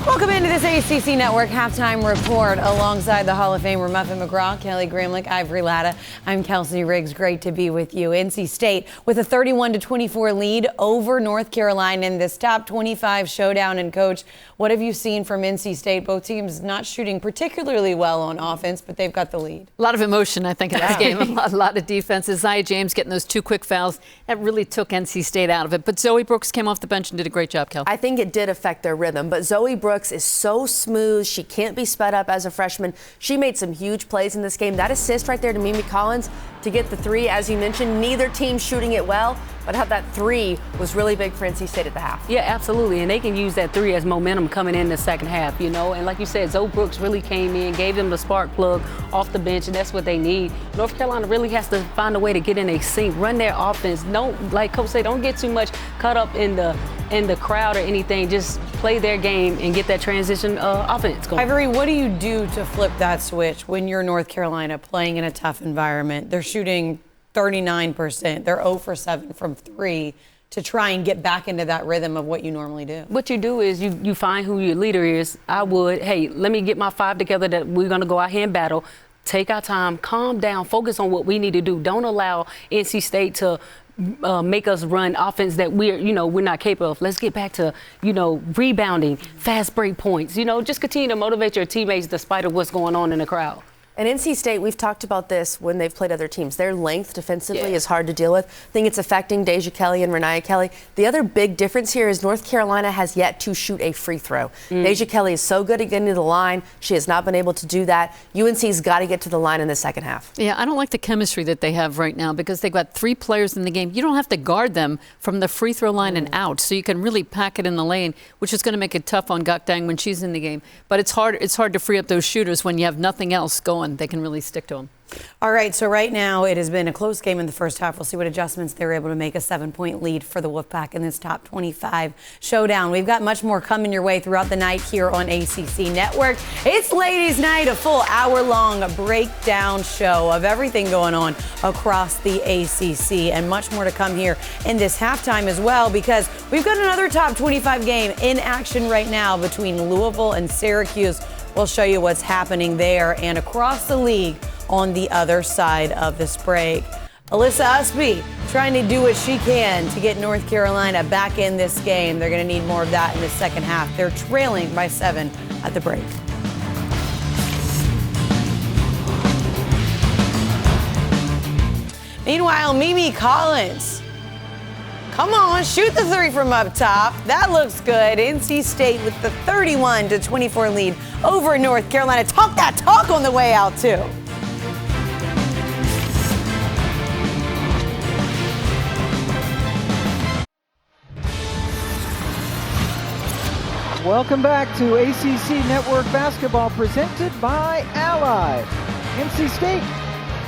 Welcome into this ACC Network halftime report alongside the Hall of Famer Muffet McGraw, Kelly Gramlich, Ivory Latta. I'm Kelsey Riggs. Great to be with you. NC State with a 31-24 lead over North Carolina in this top 25 showdown. And Coach, what have you seen from NC State? Both teams not shooting particularly well on offense, but they've got the lead. A lot of emotion, I think, in this game. A lot of defense. Zia James getting those 2 quick fouls. That really took NC State out of it. But Zoe Brooks came off the bench and did a great job, Kel. I think it did affect their rhythm, but Zoe Brooks is so smooth. She can't be sped up as a freshman. She made some huge plays in this game. That assist right there to Mimi Collins to get the 3, as you mentioned, neither team shooting it well, but how that 3 was really big for NC State at the half. Yeah, absolutely. And they can use that 3 as momentum coming in the second half, you know. And like you said, Zoe Brooks really came in, gave them the spark plug off the bench, and that's what they need. North Carolina really has to find a way to get in a sync, run their offense. Don't, like Coach said, don't get too much caught up in the crowd or anything. Just play their game and get that transition offense going. Ivory, what do you do to flip that switch when you're North Carolina playing in a tough environment? They're shooting 39%. They're 0 for 7 from 3 to try and get back into that rhythm of what you normally do. What you do is you find who your leader is. I would, hey, let me get my 5 together that we're going to go out here and battle. Take our time, calm down, focus on what we need to do. Don't allow NC State to make us run offense that we're not capable of. Let's get back to, rebounding, fast break points. Just continue to motivate your teammates despite of what's going on in the crowd. And NC State, we've talked about this when they've played other teams. Their length defensively is hard to deal with. I think it's affecting Deja Kelly and Renaya Kelly. The other big difference here is North Carolina has yet to shoot a free throw. Deja Kelly is so good at getting to the line. She has not been able to do that. UNC's got to get to the line in the second half. Yeah, I don't like the chemistry that they have right now because they've got 3 players in the game. You don't have to guard them from the free throw line and out, so you can really pack it in the lane, which is going to make it tough on Gakdang when she's in the game. But it's hard to free up those shooters when you have nothing else going. They can really stick to them. All right, so right now it has been a close game in the first half. We'll see what adjustments they were able to make. A 7-point lead for the Wolfpack in this top 25 showdown. We've got much more coming your way throughout the night here on ACC Network. It's Ladies' Night, a full hour-long breakdown show of everything going on across the ACC, and much more to come here in this halftime as well, because we've got another top 25 game in action right now between Louisville and Syracuse. We'll show you what's happening there and across the league on the other side of this break. Alyssa Usby trying to do what she can to get North Carolina back in this game. They're going to need more of that in the second half. They're trailing by 7 at the break. Meanwhile, Mimi Collins. Come on, shoot the 3 from up top. That looks good. NC State with the 31-24 lead over North Carolina. Talk that talk on the way out, too. Welcome back to ACC Network Basketball presented by Ally. NC State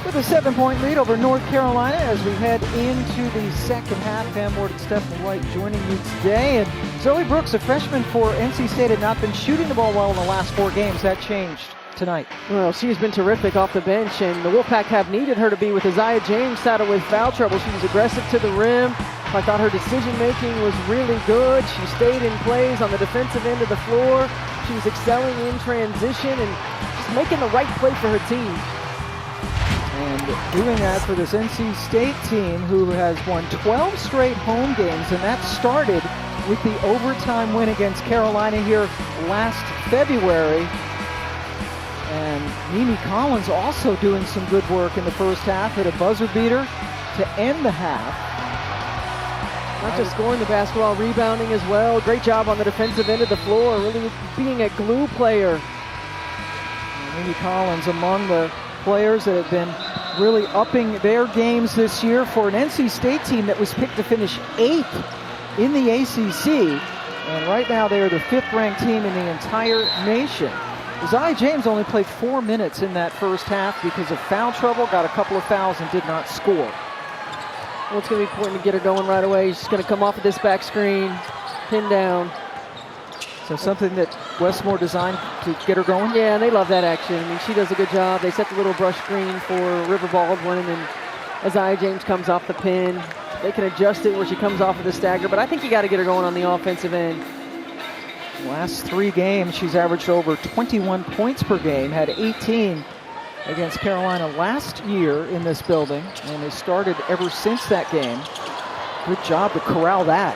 with a 7-point lead over North Carolina as we head into the second half. Pam Ward and Stephanie White joining you today. And Zoe Brooks, a freshman for NC State, had not been shooting the ball well in the last 4 games. That changed tonight. Well, she's been terrific off the bench, and the Wolfpack have needed her to be with Zia James saddled with foul trouble. She was aggressive to the rim. I thought her decision-making was really good. She stayed in plays on the defensive end of the floor. She was excelling in transition and just making the right play for her team. And doing that for this NC State team who has won 12 straight home games, and that started with the overtime win against Carolina here last February. And Mimi Collins also doing some good work in the first half, hit a buzzer beater to end the half. Not just scoring the basketball, rebounding as well. Great job on the defensive end of the floor, really being a glue player. And Mimi Collins among the players that have been really upping their games this year for an NC State team that was picked to finish 8th in the ACC. And right now they are the 5th ranked team in the entire nation. Zaya James only played 4 minutes in that first half because of foul trouble, got a couple of fouls, and did not score. Well, it's going to be important to get her going right away. She's going to come off of this back screen, pin down. So something that Westmore designed to get her going? Yeah, and they love that action. I mean, she does a good job. They set the little brush screen for River Baldwin, and as Zaya James comes off the pin, they can adjust it where she comes off of the stagger, but I think you got to get her going on the offensive end. Last 3 games, she's averaged over 21 points per game, had 18 against Carolina last year in this building, and has started ever since that game. Good job to corral that.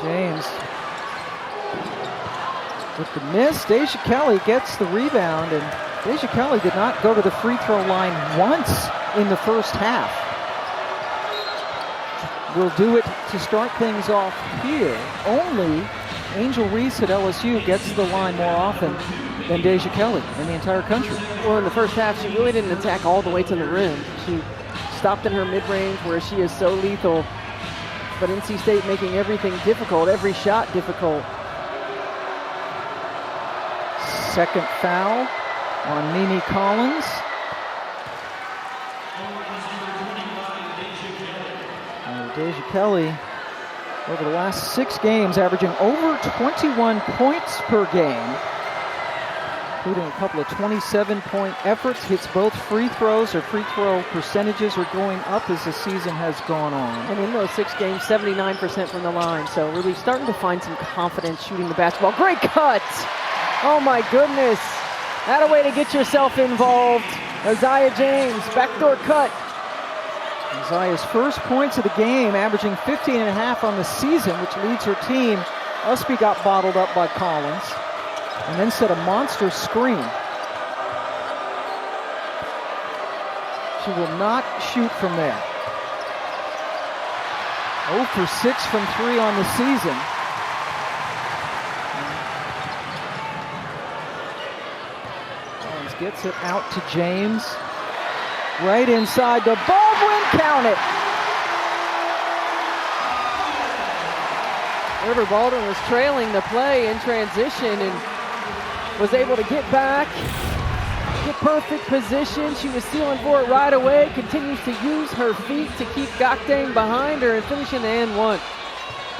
James with the miss. Deja Kelly gets the rebound, and Deja Kelly did not go to the free throw line once in the first half. We'll do it to start things off here. Only Angel Reese at LSU gets to the line more often than Deja Kelly in the entire country. Well, in the first half, she really didn't attack all the way to the rim. She stopped in her mid-range where she is so lethal. But NC State making everything difficult, every shot difficult. Second foul on Mimi Collins. And Deja Kelly, over the last 6 games, averaging over 21 points per game, including a couple of 27-point efforts, hits both free throws. Her free throw percentages are going up as the season has gone on. And in those 6 games, 79% from the line. So really starting to find some confidence shooting the basketball. Great cut! Oh my goodness. That a way to get yourself involved. Zaya James, backdoor cut. Zaya's first points of the game, averaging 15.5 on the season, which leads her team. Usby got bottled up by Collins, and then set a monster screen. She will not shoot from there. 0 for 6 from 3 on the season. Collins gets it out to James. Right inside the Baldwin, count it. River Baldwin was trailing the play in transition and was able to get back, get perfect position. She was sealing for it right away, continues to use her feet to keep Gokdang behind her and finishing the and one.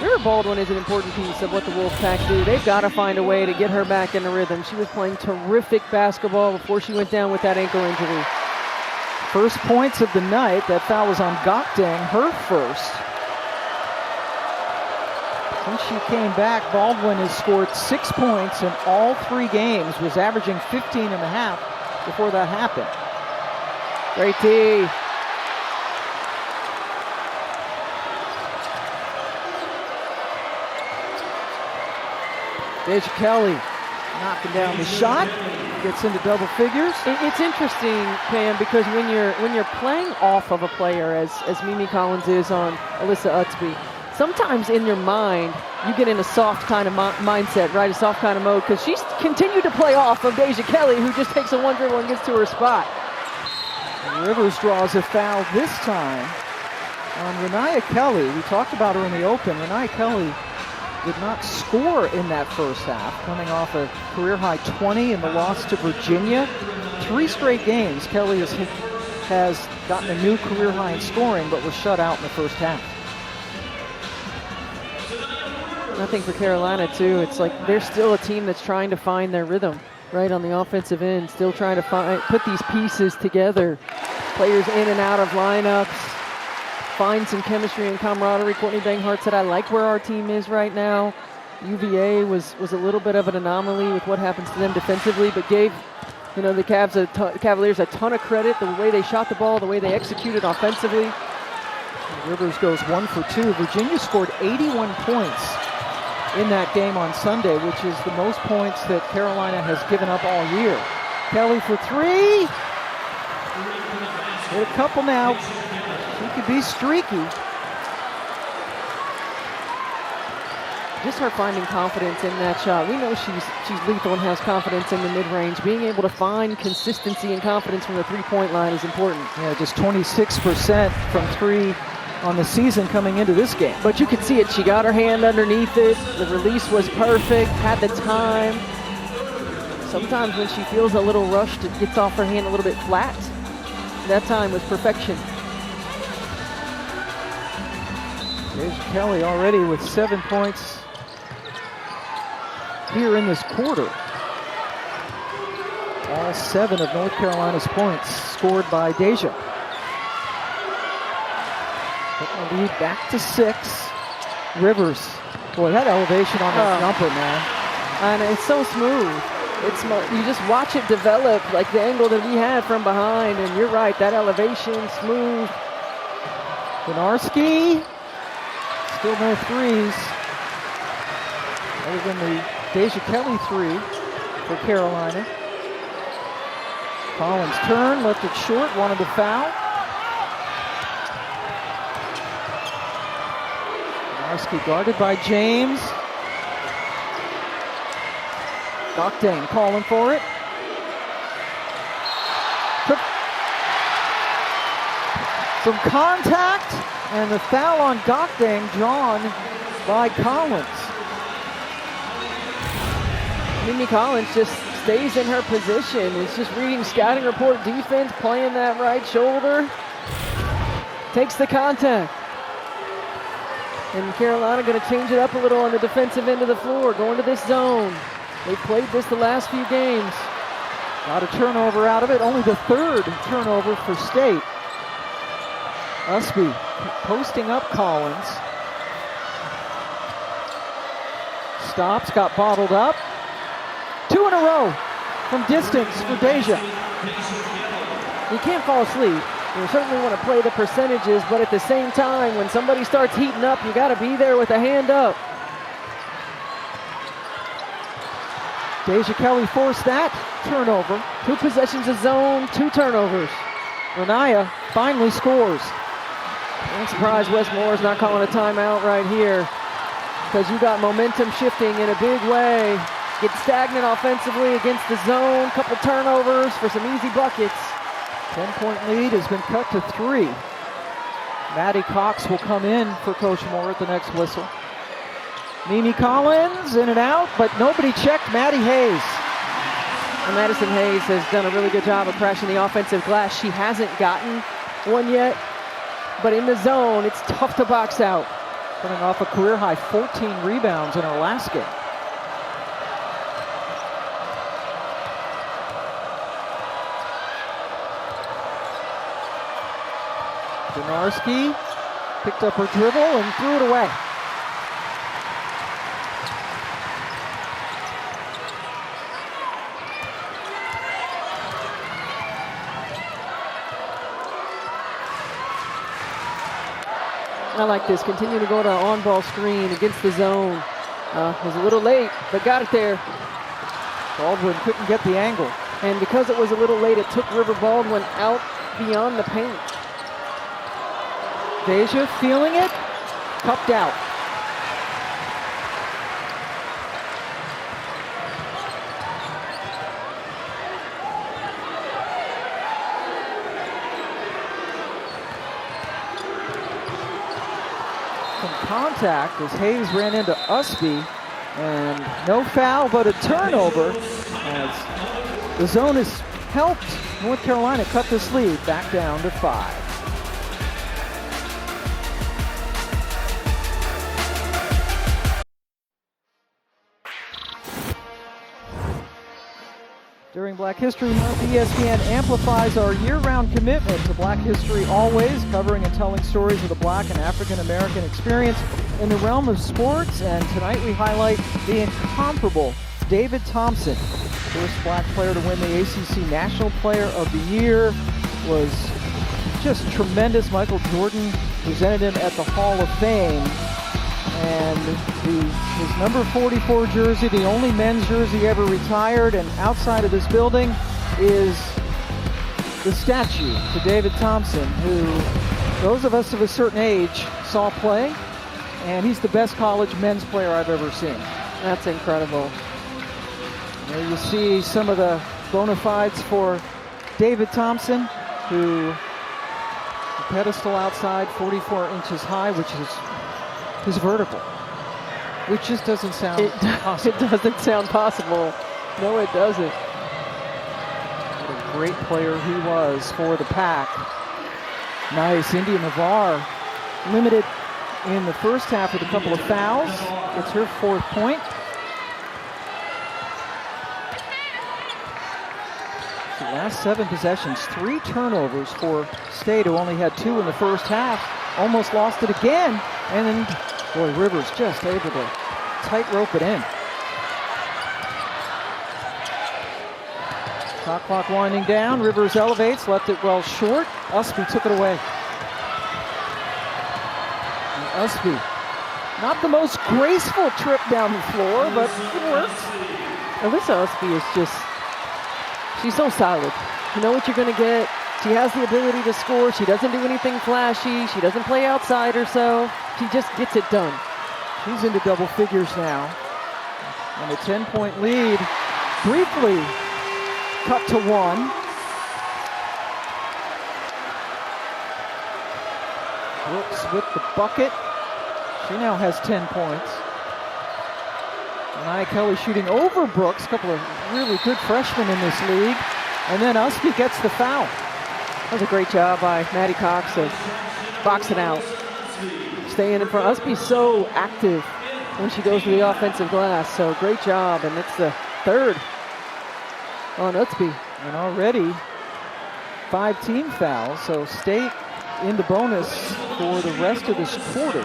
River Baldwin is an important piece of what the Wolfpack do. They've got to find a way to get her back in the rhythm. She was playing terrific basketball before she went down with that ankle injury. First points of the night. That foul was on Gokdang, her first. Since she came back, Baldwin has scored 6 points in all 3 games, was averaging 15.5 before that happened. Great D. Deja Kelly knocking down the shot, gets into double figures. It's interesting, Pam, because when you're playing off of a player, as Mimi Collins is on Alyssa Utsby, sometimes in your mind, you get in a soft kind of mindset, right? A soft kind of mode, because she's continued to play off of Deja Kelly, who just takes a one dribble and gets to her spot. Rivers draws a foul this time on Renaya Kelly. We talked about her in the open. Renaya Kelly did not score in that first half, coming off a career-high 20 in the loss to Virginia. 3 straight games, Kelly has gotten a new career high in scoring, but was shut out in the first half. I think for Carolina, too, it's like they're still a team that's trying to find their rhythm, right, on the offensive end, still trying to put these pieces together. Players in and out of lineups, find some chemistry and camaraderie. Courtney Banghart said, I like where our team is right now. UVA was a little bit of an anomaly with what happens to them defensively, but gave the Cavaliers a ton of credit, the way they shot the ball, the way they executed offensively. Rivers goes 1 for 2. Virginia scored 81 points in that game on Sunday, which is the most points that Carolina has given up all year. Kelly for 3. Hit a couple now. She could be streaky. Just her finding confidence in that shot. We know she's lethal and has confidence in the mid-range. Being able to find consistency and confidence from the three-point line is important. Yeah, just 26% from 3 on the season coming into this game. But you could see it. She got her hand underneath it. The release was perfect, had the time. Sometimes when she feels a little rushed, it gets off her hand a little bit flat. That time was perfection. Deja Kelly already with 7 points here in this quarter. All 7 of North Carolina's points scored by Deja. Putting the lead back to 6. Rivers. Boy, that elevation on that jumper, man. And it's so smooth. You just watch it develop, like the angle that we had from behind, and you're right, that elevation, smooth. Benarski, still no threes. Other than the Deja Kelly 3 for Carolina. Collins turn, left it short, wanted to foul. Benarski guarded by James. Doctane calling for it. Some contact and the foul on Doctane drawn by Collins. Mimi Collins just stays in her position. It's just reading scouting report defense, playing that right shoulder. Takes the contact. And Carolina going to change it up a little on the defensive end of the floor, going to this zone. They've played this the last few games. Got a turnover out of it, only the 3rd turnover for State. Usby posting up Collins. Stops, got bottled up. 2 in a row from distance for Deja. You can't fall asleep. You certainly want to play the percentages, but at the same time, when somebody starts heating up, you got to be there with a hand up. Deja Kelly forced that turnover. 2 possessions of zone, 2 turnovers. Renaya finally scores. I'm surprised Westmore's not calling a timeout right here, because you got momentum shifting in a big way. Get stagnant offensively against the zone. Couple turnovers for some easy buckets. 10-point lead has been cut to 3. Maddie Cox will come in for Coach Moore at the next whistle. Mimi Collins in and out, but nobody checked Maddie Hayes. And Madison Hayes has done a really good job of crashing the offensive glass. She hasn't gotten one yet, but in the zone, it's tough to box out. Coming off a career-high 14 rebounds in her last game. Benarski picked up her dribble and threw it away. I like this. Continue to go to on-ball screen against the zone. Was a little late, but got it there. Baldwin couldn't get the angle. And because it was a little late, it took River Baldwin out beyond the paint. Deja feeling it, cupped out. Some contact as Hayes ran into Usby, and no foul, but a turnover as the zone has helped North Carolina cut this lead back down to 5. During Black History Month, ESPN amplifies our year-round commitment to Black history always, covering and telling stories of the Black and African American experience in the realm of sports. And tonight we highlight the incomparable David Thompson, first Black player to win the ACC National Player of the Year. Was just tremendous. Michael Jordan presented him at the Hall of Fame. And his number 44 jersey, the only men's jersey ever retired, and outside of this building is the statue to David Thompson, who those of us of a certain age saw play, and he's the best college men's player I've ever seen. That's incredible. There you see some of the bona fides for David Thompson, who pedestal outside, 44 inches high, which is vertical. Which just doesn't sound possible. It doesn't sound possible. No, it doesn't. What a great player he was for the Pack. Nice. India Navarre limited in the first half with a couple of fouls. It's her 4th point. The last 7 possessions, 3 turnovers for State, who only had 2 in the first half. Almost lost it again. And then, boy, Rivers just able to tightrope it in. Shot clock winding down. Rivers elevates, left it well short. Usby took it away. And Usby, not the most graceful trip down the floor, but it works. Alyssa Usby is just, she's so solid. You know what you're going to get. She has the ability to score. She doesn't do anything flashy. She doesn't play outside herself. She just gets it done. She's into double figures now. And a 10-point lead briefly cut to 1. Brooks with the bucket. She now has 10 points. Nia Kelly shooting over Brooks. A couple of really good freshmen in this league. And then Usby gets the foul. That was a great job by Maddie Cox to box it out. Staying in front. Usby's so active when she goes to the offensive glass. So great job. And it's the 3rd on Usby. And already 5 team fouls. So State into bonus for the rest of this quarter.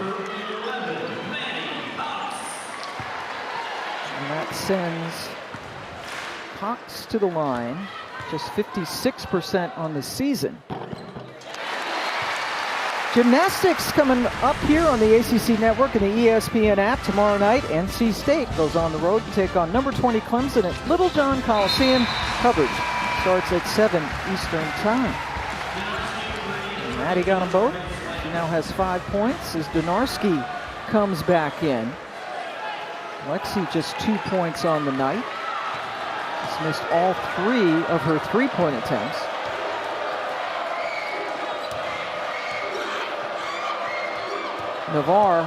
And that sends Cox to the line. Just 56% on the season. Gymnastics coming up here on the ACC Network and the ESPN app tomorrow night. NC State goes on the road to take on number 20 Clemson at Littlejohn Coliseum. Coverage starts at 7 Eastern Time. And Maddie got them both. She now has 5 points as Donarski comes back in. Lexi just 2 points on the night. She's missed all 3 of her 3-point attempts. Navarre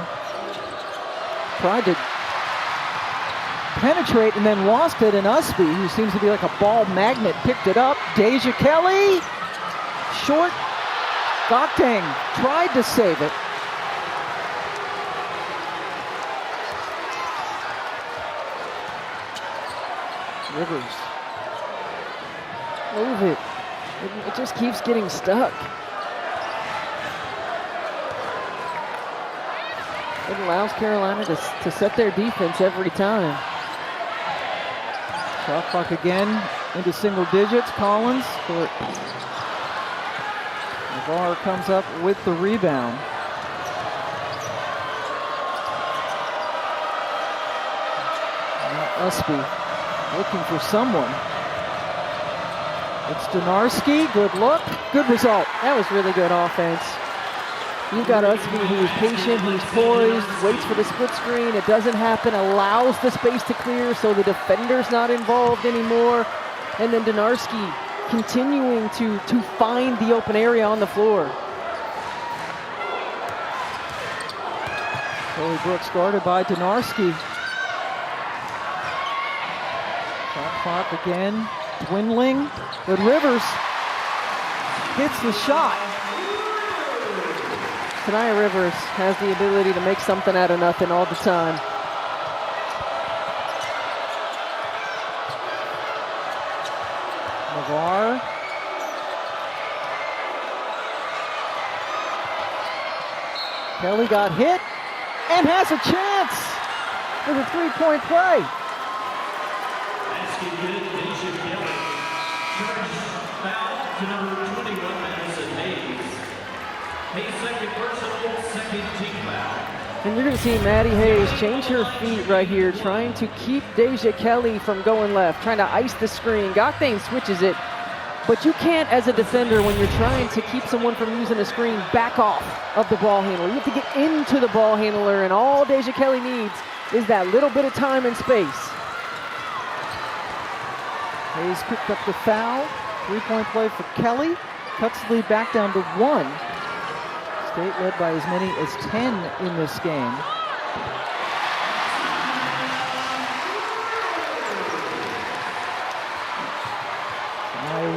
tried to penetrate and then lost it, and Usby, who seems to be like a ball magnet, picked it up. Deja Kelly, short. Gokdang tried to save it. Rivers. Move it. It just keeps getting stuck. It allows Carolina to set their defense every time. Shot clock again into single digits. Collins. Navarre comes up with the rebound. Now Usby looking for someone. It's Donarski. Good look. Good result. That was really good offense. You've got Usby who's patient, who's poised, waits for the split screen. It doesn't happen, allows the space to clear so the defender's not involved anymore. And then Donarski continuing to find the open area on the floor. Kelly Brooks guarded by Donarski. Shot clock again, dwindling, but Rivers hits the shot. Tania Rivers has the ability to make something out of nothing all the time. Navarre. Kelly got hit and has a chance for the 3-point play. And you're going to see Maddie Hayes change her feet right here, trying to keep Deja Kelly from going left, trying to ice the screen. Gokdang switches it, but you can't, as a defender, when you're trying to keep someone from using a screen, back off of the ball handler. You have to get into the ball handler, and all Deja Kelly needs is that little bit of time and space. Hayes picked up the foul. 3-point play for Kelly. Cuts the lead back down to 1. State led by as many as 10 in this game.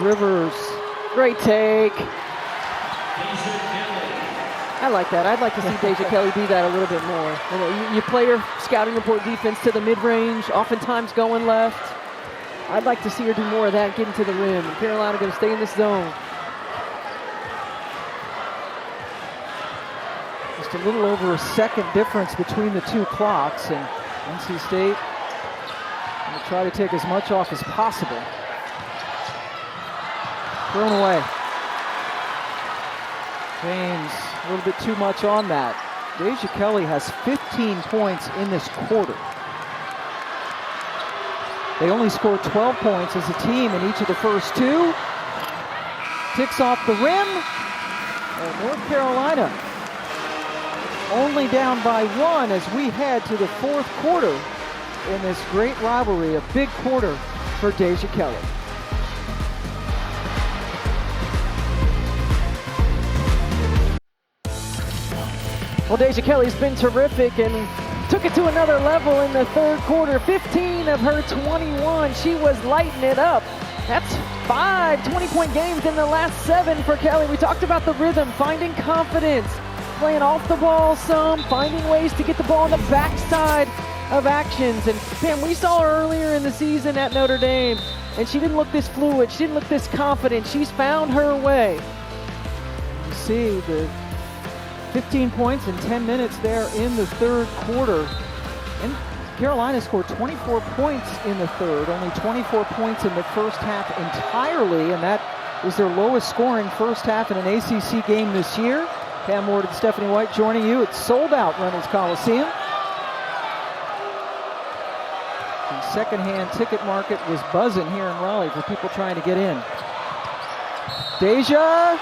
Rivers, great take. I like that. I'd like to see Deja Kelly do that a little bit more. You know, you play her scouting report defense to the mid-range, oftentimes going left. I'd like to see her do more of that, getting to the rim. Carolina going to stay in this zone. Just a little over a second difference between the two clocks, and NC State will try to take as much off as possible. Thrown away. James, a little bit too much on that. Deja Kelly has 15 points in this quarter. They only scored 12 points as a team in each of the first two. Ticks off the rim. And North Carolina only down by one as we head to the fourth quarter in this great rivalry. A big quarter for Deja Kelly. Well, Deja Kelly's been terrific and took it to another level in the third quarter. 15 of her 21. She was lighting it up. That's 5 20-point games in the last 7 for Kelly. We talked about the rhythm, finding confidence, playing off the ball some, finding ways to get the ball on the backside of actions. And Pam, we saw her earlier in the season at Notre Dame, and she didn't look this fluid. She didn't look this confident. She's found her way. You see the 15 points in 10 minutes there in the third quarter. And Carolina scored 24 points in the third, only 24 points in the first half entirely, and that is their lowest scoring first half in an ACC game this year. Pam Ward and Stephanie White joining you. It's sold out Reynolds Coliseum. The secondhand ticket market was buzzing here in Raleigh for people trying to get in. Deja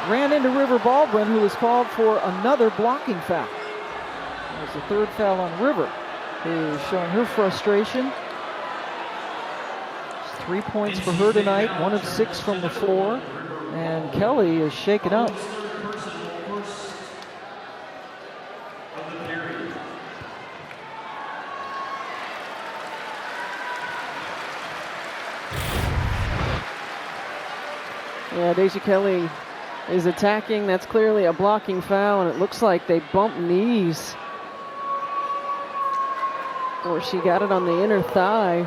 ran into River Baldwin, who was called for another blocking foul. That was the third foul on River, who is showing her frustration. 3 points for her tonight, 1 of 6 from the floor, and Kelly is shaken up. Yeah, Deja Kelly is attacking. That's clearly a blocking foul, and it looks like they bumped knees. Or she got it on the inner thigh.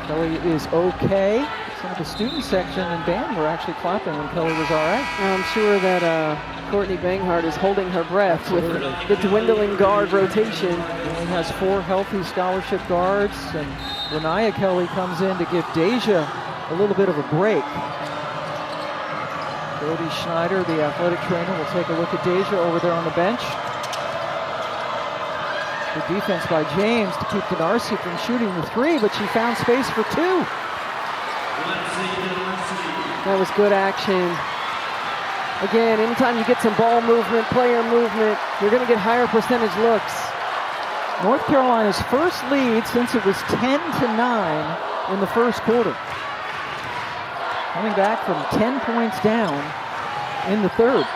Kelly is okay. Some of the student section and band were actually clapping when Kelly was all right. I'm sure that Courtney Banghart is holding her breath with the dwindling guard rotation. He has 4 healthy scholarship guards, and Renaya Kelly comes in to give Deja a little bit of a break. Brody Schneider, the athletic trainer, will take a look at Deja over there on the bench. Good defense by James to keep Denarcy from shooting the 3, but she found space for 2. That was good action. Again, anytime you get some ball movement, player movement, you're going to get higher percentage looks. North Carolina's first lead since it was 10-9 in the first quarter. Coming back from 10 points down in the third.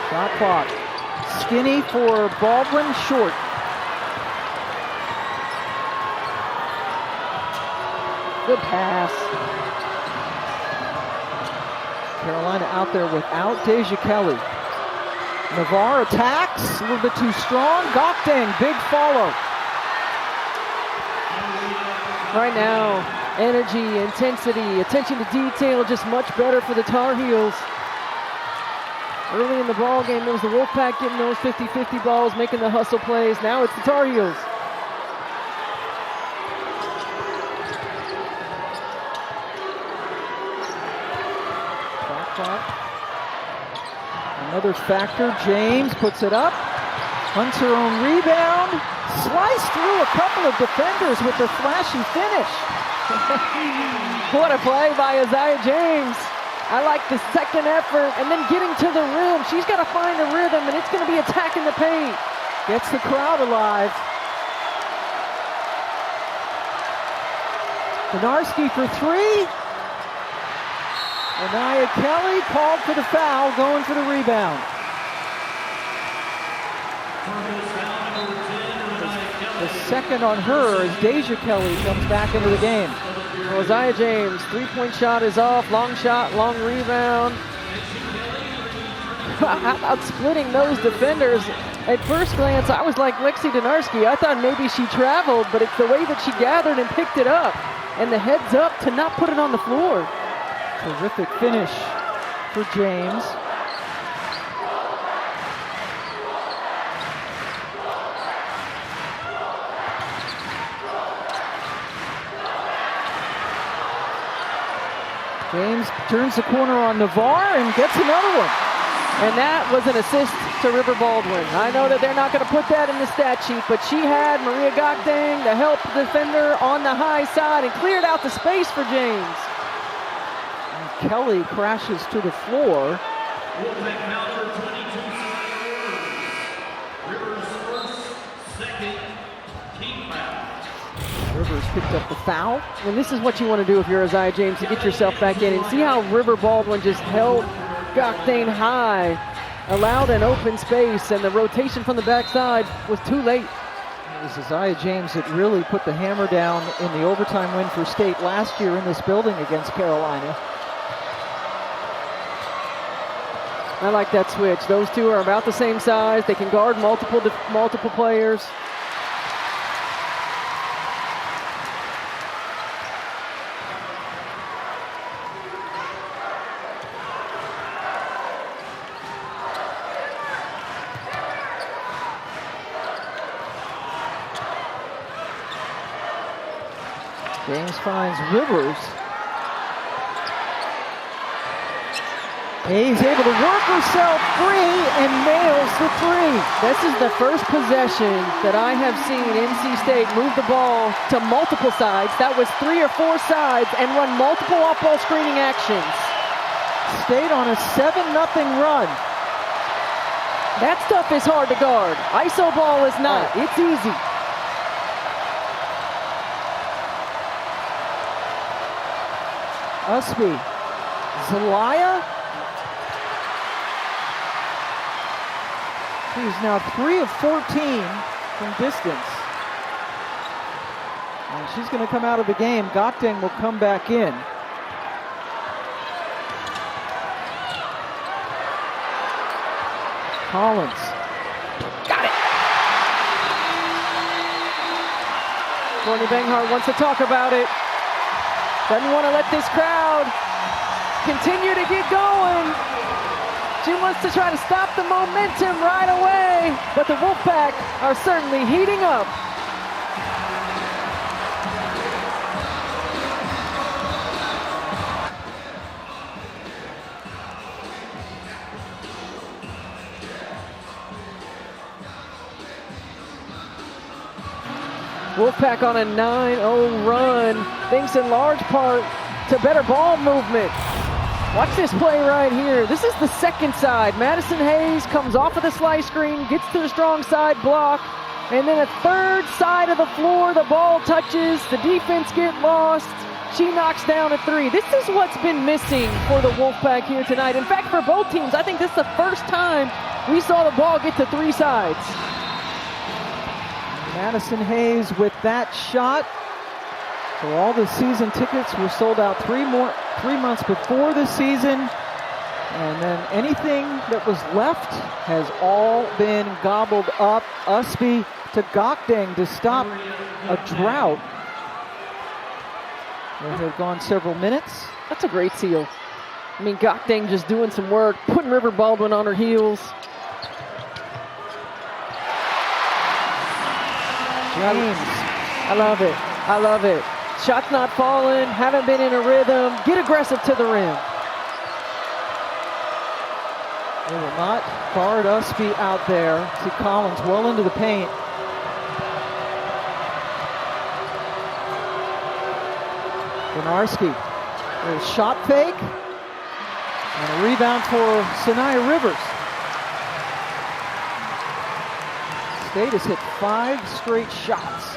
Shot clock. Skinny for Baldwin, short. Good pass. Carolina out there without Deja Kelly. Navarre attacks, a little bit too strong. Gokdeng, big follow. Right now, energy, intensity, attention to detail, just much better for the Tar Heels. Early in the ball game, it was the Wolfpack getting those 50-50 balls, making the hustle plays. Now it's the Tar Heels. Another factor, James puts it up. Hunts her own rebound. Sliced through a couple of defenders with her flashy finish. What a play by Isaiah James. I like the second effort and then getting to the rim. She's got to find a rhythm, and it's going to be attacking the paint. Gets the crowd alive. Benarski for three. Anaya Kelly called for the foul, going for the rebound. The second on her as Deja Kelly comes back into the game. Isaiah James, three-point shot is off, long shot, long rebound. How about splitting those defenders? At first glance, I was like Lexi Donarski. I thought maybe she traveled, but it's the way that she gathered and picked it up. And the heads up to not put it on the floor. Terrific finish for James. James turns the corner on Navarre and gets another one. And that was an assist to River Baldwin. I know that they're not going to put that in the stat sheet, but she had Maria Gokdang, the help defender, on the high side and cleared out the space for James. And Kelly crashes to the floor. Rivers picked up the foul. And this is what you want to do if you're Isaiah James, to get yourself back in. And see how River Baldwin just held Gokdang high, allowed an open space, and the rotation from the backside was too late. It was Isaiah James that really put the hammer down in the overtime win for State last year in this building against Carolina. I like that switch. Those two are about the same size. They can guard multiple players. James finds Rivers. He's able to work herself free and nails the three. This is the first possession that I have seen NC State move the ball to multiple sides. That was 3 or 4 sides and run multiple off-ball screening actions. State on a 7-0 run. That stuff is hard to guard. ISO ball is not. It's easy. Usby. Zelaya. He's now 3 of 14 from distance. And she's going to come out of the game. Gokdang will come back in. Collins. Got it. Courtney Banghart wants to talk about it. Doesn't want to let this crowd continue to get going. She wants to try to stop the momentum right away, but the Wolfpack are certainly heating up. Wolfpack on a 9-0 run, thanks in large part to better ball movement. Watch this play right here. This is the second side. Madison Hayes comes off of the slice screen, gets to the strong side block, and then a third side of the floor, the ball touches, the defense get lost. She knocks down a 3. This is what's been missing for the Wolfpack here tonight. In fact, for both teams, I think this is the first time we saw the ball get to 3 sides. Madison Hayes with that shot. So all the season tickets were sold out 3 months before the season. And then anything that was left has all been gobbled up. Usby to Gokdang to stop a drought. There have gone several minutes. That's a great seal. I mean, Gokdang just doing some work, putting River Baldwin on her heels. James. I love it. I love it. Shots not falling, haven't been in a rhythm. Get aggressive to the rim. They will not guard Usby out there. See Collins well into the paint. Benarski. There's a shot fake. And a rebound for Sanaya Rivers. State has hit 5 straight shots.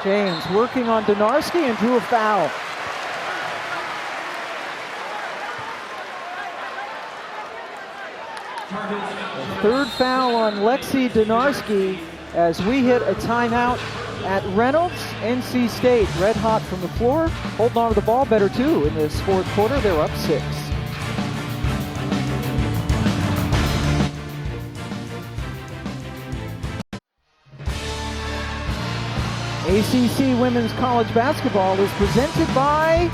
James working on Donarski and drew a foul. The third foul on Lexi Donarski as we hit a timeout at Reynolds. NC State red hot from the floor, holding on to the ball better too in this fourth quarter. They're up 6. ACC Women's College Basketball is presented by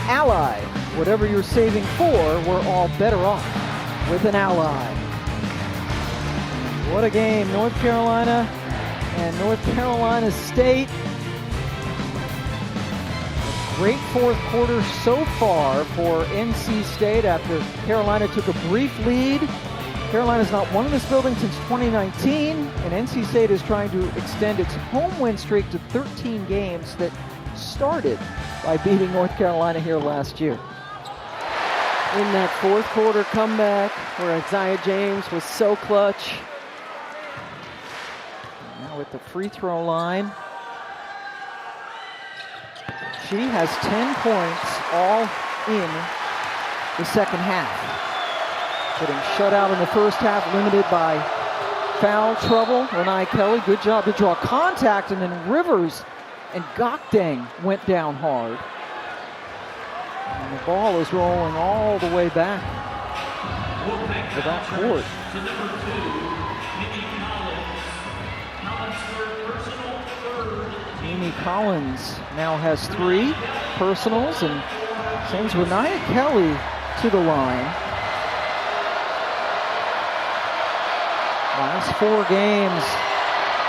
Ally. Whatever you're saving for, we're all better off with an Ally. What a game, North Carolina and North Carolina State. A great fourth quarter so far for NC State after Carolina took a brief lead. Carolina's not won in this building since 2019, and NC State is trying to extend its home win streak to 13 games that started by beating North Carolina here last year. In that fourth quarter comeback where Isaiah James was so clutch. Now at the free throw line. She has 10 points all in the second half. Getting shut out in the first half, limited by foul trouble. Renai Kelly, good job to draw contact, and then Rivers and Gokdeng went down hard. And the ball is rolling all the way back to that court. Amy Collins now has 3 personals and sends Renai Kelly to the line. Last 4 games,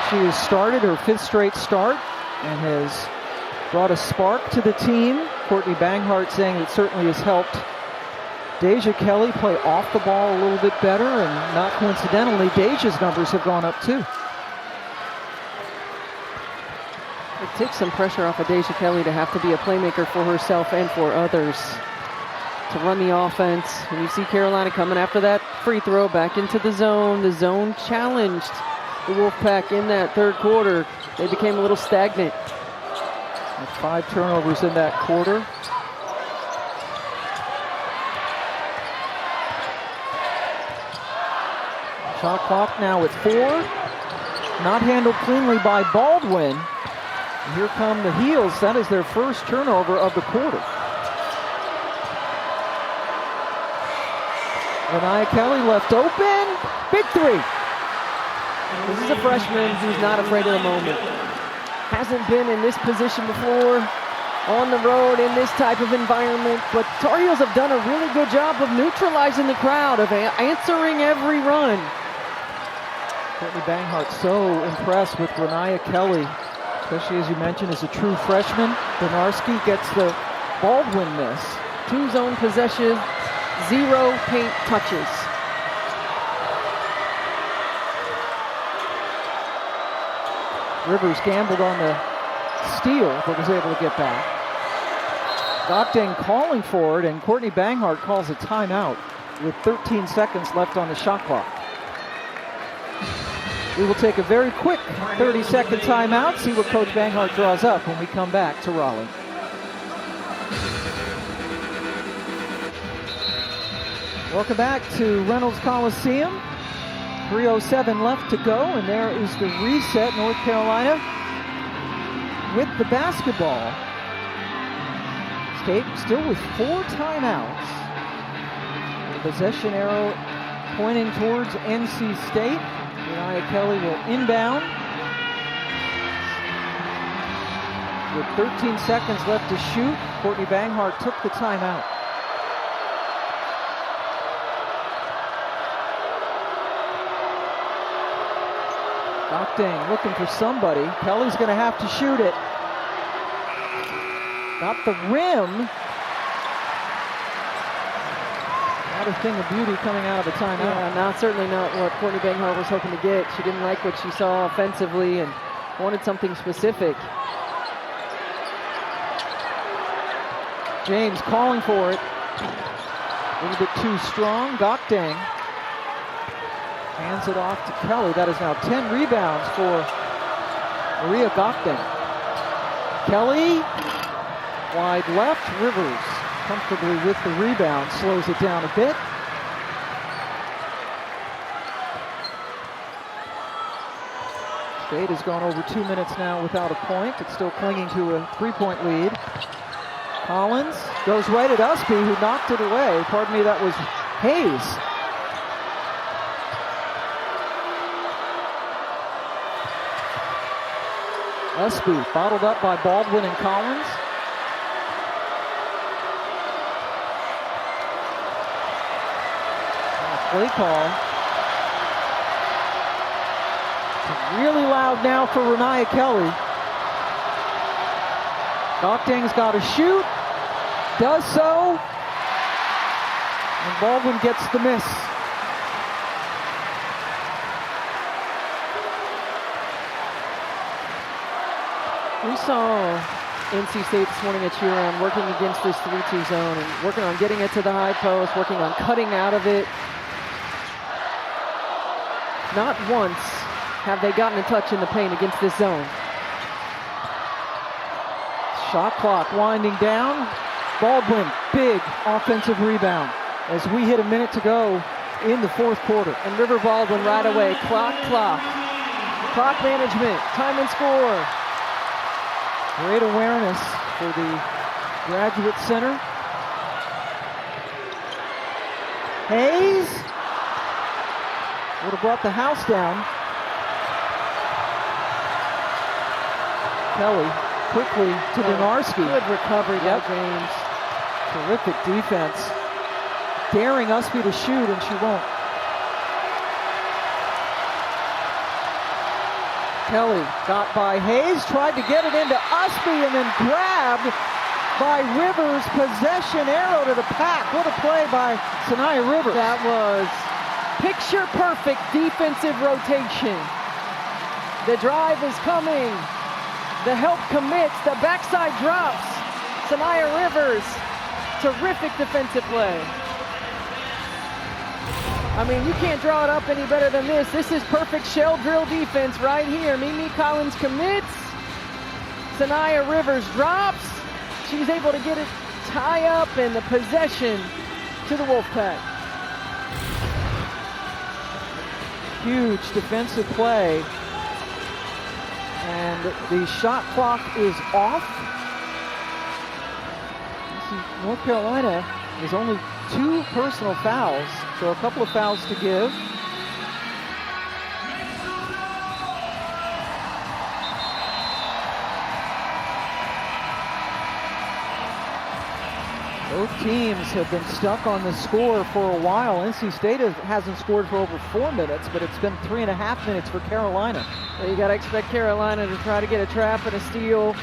she has started her 5th straight start and has brought a spark to the team. Courtney Banghart saying it certainly has helped Deja Kelly play off the ball a little bit better, and not coincidentally, Deja's numbers have gone up too. It takes some pressure off of Deja Kelly to have to be a playmaker for herself and for others. To run the offense. And you see Carolina coming after that free throw back into the zone. The zone challenged the Wolfpack in that third quarter. They became a little stagnant. With 5 turnovers in that quarter. Shot clock now at 4. Not handled cleanly by Baldwin. And here come the Heels. That is their first turnover of the quarter. Renai Kelly left open. Big 3. This is a freshman who's not afraid of the moment. Hasn't been in this position before, on the road in this type of environment, but Tar Heels have done a really good job of neutralizing the crowd, of answering every run. Courtney Banghart so impressed with Renai Kelly, especially as you mentioned as a true freshman. Donarski gets the Baldwin miss. 2 zone possessions, 0 paint touches. Rivers gambled on the steal, but was able to get back. Gokdeng calling for it, and Courtney Banghart calls a timeout with 13 seconds left on the shot clock. We will take a very quick 30-second timeout, see what Coach Banghart draws up when we come back to Raleigh. Welcome back to Reynolds Coliseum. 3:07 left to go, and there is the reset. North Carolina with the basketball. State still with 4 timeouts. The possession arrow pointing towards NC State. Renai Kelly will inbound. With 13 seconds left to shoot, Courtney Banghart took the timeout. Gokdeng looking for somebody. Kelly's going to have to shoot it. Got the rim. Not a thing of beauty coming out of a timeout. Yeah, certainly not what Courtney Banghart was hoping to get. She didn't like what she saw offensively and wanted something specific. James calling for it. A little bit too strong. Gokdang hands it off to Kelly. That is now 10 rebounds for Maria Gokdang. Kelly, wide left. Rivers comfortably with the rebound, slows it down a bit. State has gone over 2 minutes now without a point. It's still clinging to a 3-point lead. Collins goes right at Usby, who knocked it away. Pardon me, that was Hayes. Usby bottled up by Baldwin and Collins. Play call. Really loud now for Renaya Kelly. Gokdang's got to shoot. Does so. And Baldwin gets the miss. We saw NC State this morning at Huron working against this 3-2 zone and working on getting it to the high post, working on cutting out of it. Not once have they gotten a touch in the paint against this zone. Shot clock winding down. Baldwin, big offensive rebound as we hit a minute to go in the fourth quarter. And River Baldwin right away. Clock management, time and score. Great awareness for the Graduate Center. Hayes would have brought the house down. Kelly quickly to Donarski. Good recovery by James. Terrific defense. Daring Usby to shoot, and she won't. Kelly got by Hayes, tried to get it into Usby, and then grabbed by Rivers. Possession arrow to the pack. What a play by Sanaya Rivers. That was picture-perfect defensive rotation. The drive is coming. The help commits, the backside drops. Sanaya Rivers, terrific defensive play. I mean, you can't draw it up any better than this. This is perfect shell drill defense right here. Mimi Collins commits. Sanaya Rivers drops. She's able to get it tie up and the possession to the Wolfpack. Huge defensive play. And the shot clock is off. See, North Carolina is only 2 personal fouls, so a couple of fouls to give. Both teams have been stuck on the score for a while. NC State hasn't scored for over 4 minutes, but it's been 3.5 minutes for Carolina. Well, you got to expect Carolina to try to get a trap and a steal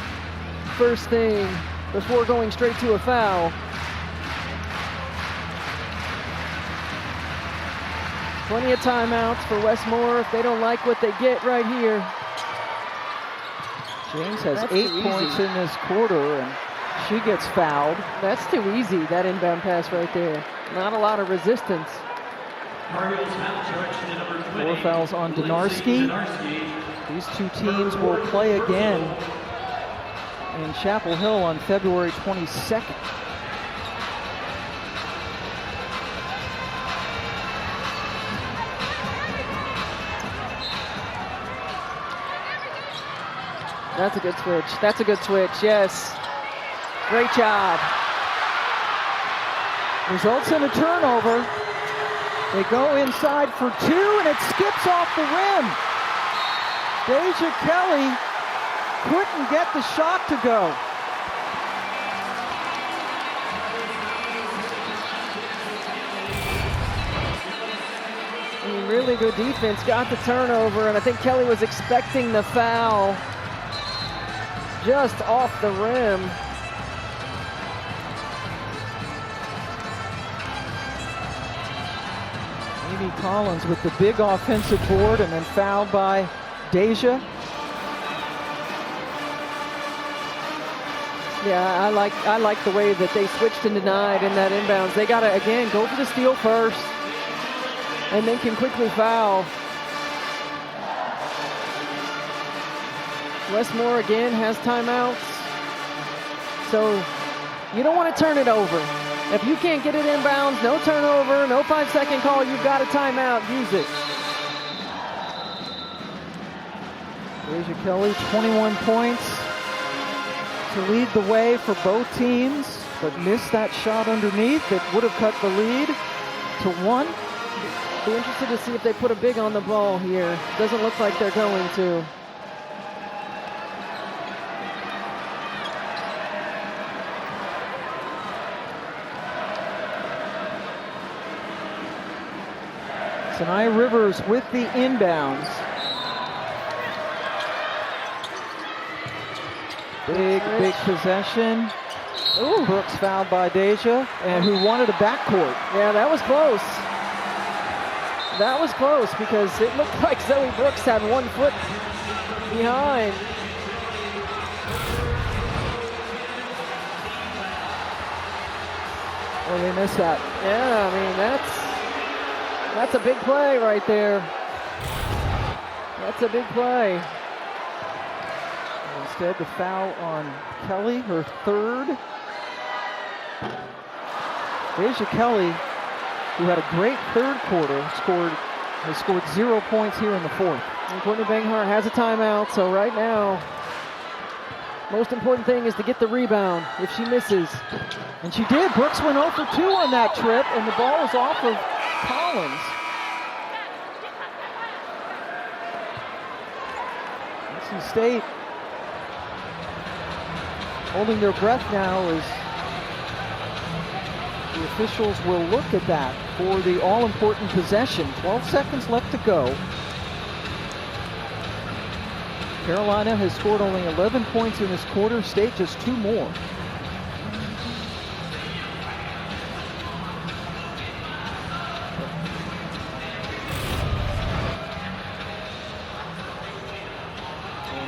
first thing before going straight to a foul. Plenty of timeouts for Westmore if they don't like what they get right here. James has 8 points in this quarter, and she gets fouled. That's too easy, that inbound pass right there. Not a lot of resistance. 4 fouls on Donarski. These 2 teams will play again in Chapel Hill on February 22nd. That's a good switch. That's a good switch, yes. Great job. Results in a turnover. They go inside for 2, and it skips off the rim. Deja Kelly couldn't get the shot to go. Really good defense, got the turnover, and I think Kelly was expecting the foul just off the rim. Amy Collins with the big offensive board and then fouled by Deja. Yeah, I like the way that they switched and denied in that inbounds. They got to, again, go for the steal first and then can quickly foul. Westmore again has timeouts. So you don't want to turn it over. If you can't get it inbounds, no turnover, no 5-second call, you've got a timeout. Use it. Deja Kelly, 21 points to lead the way for both teams, but missed that shot underneath that would have cut the lead to 1. Be interested to see if they put a big on the ball here. Doesn't look like they're going to. Sanaya Rivers with the inbounds. Big possession. Ooh. Brooks fouled by Deja, and who wanted a backcourt. Yeah, that was close. That was close because it looked like Zoe Brooks had 1 foot behind. Oh, they missed that. Yeah, I mean, that's a big play right there. That's a big play. Instead, the foul on Kelly, her 3rd. Deja Kelly, who had a great 3rd quarter, has scored 0 points here in the 4th. And Courtney Banghart has a timeout, so right now, most important thing is to get the rebound if she misses. And she did. Brooks went 0 for 2 on that trip, and the ball was off of Collins. NC State holding their breath now as the officials will look at that for the all-important possession. 12 seconds left to go. Carolina has scored only 11 points in this quarter. State just 2 more.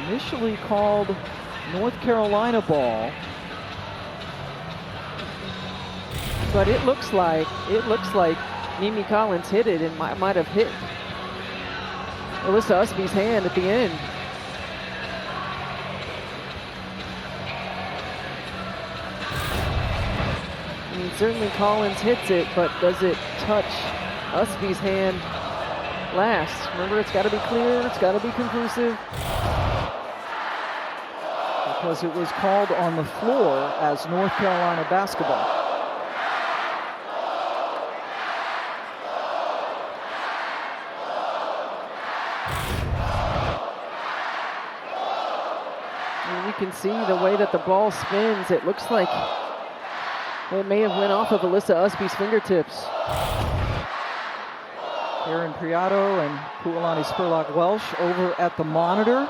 Initially called North Carolina ball, but it looks like Mimi Collins hit it and might have hit Alyssa Usby's hand at the end. I mean, certainly Collins hits it, but does it touch Usby's hand last? Remember, it's got to be clear, it's got to be conclusive. Because it was called on the floor as North Carolina basketball. And you can see the way that the ball spins. It looks like it may have went off of Alyssa Usby's fingertips. Aaron Priato and Kualani Spurlock-Welsh over at the monitor.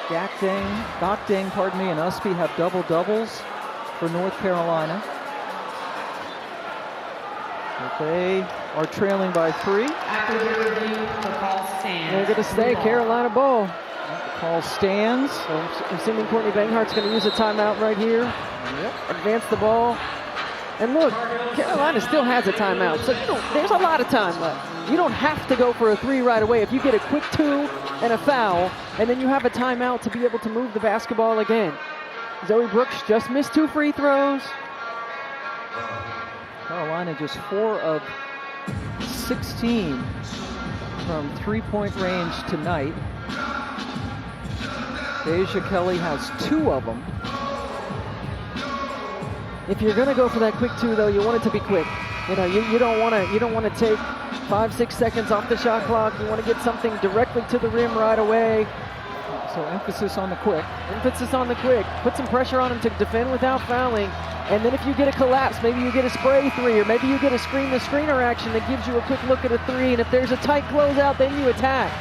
Gakdeng, pardon me, and Usby have double-doubles for North Carolina. But they are trailing by 3. After the review, the call stands. They're going to stay Carolina ball. The call stands. So I'm assuming Courtney Banghart's going to use a timeout right here. Yep. Advance the ball. And look, Carolina still has a timeout. So there's a lot of time left. You don't have to go for a 3 right away. If you get a quick 2 and a foul, and then you have a timeout to be able to move the basketball again. Zoe Brooks just missed 2 free throws. Carolina just 4 of 16 from 3-point range tonight. Deja Kelly has 2 of them. If you're going to go for that quick 2, though, you want it to be quick. You know, you don't want to take 5-6 seconds off the shot clock. You want to get something directly to the rim right away. So emphasis on the quick. Emphasis on the quick. Put some pressure on him to defend without fouling. And then if you get a collapse, maybe you get a spray 3, or maybe you get a screen-to-screener action that gives you a quick look at a 3. And if there's a tight closeout, then you attack.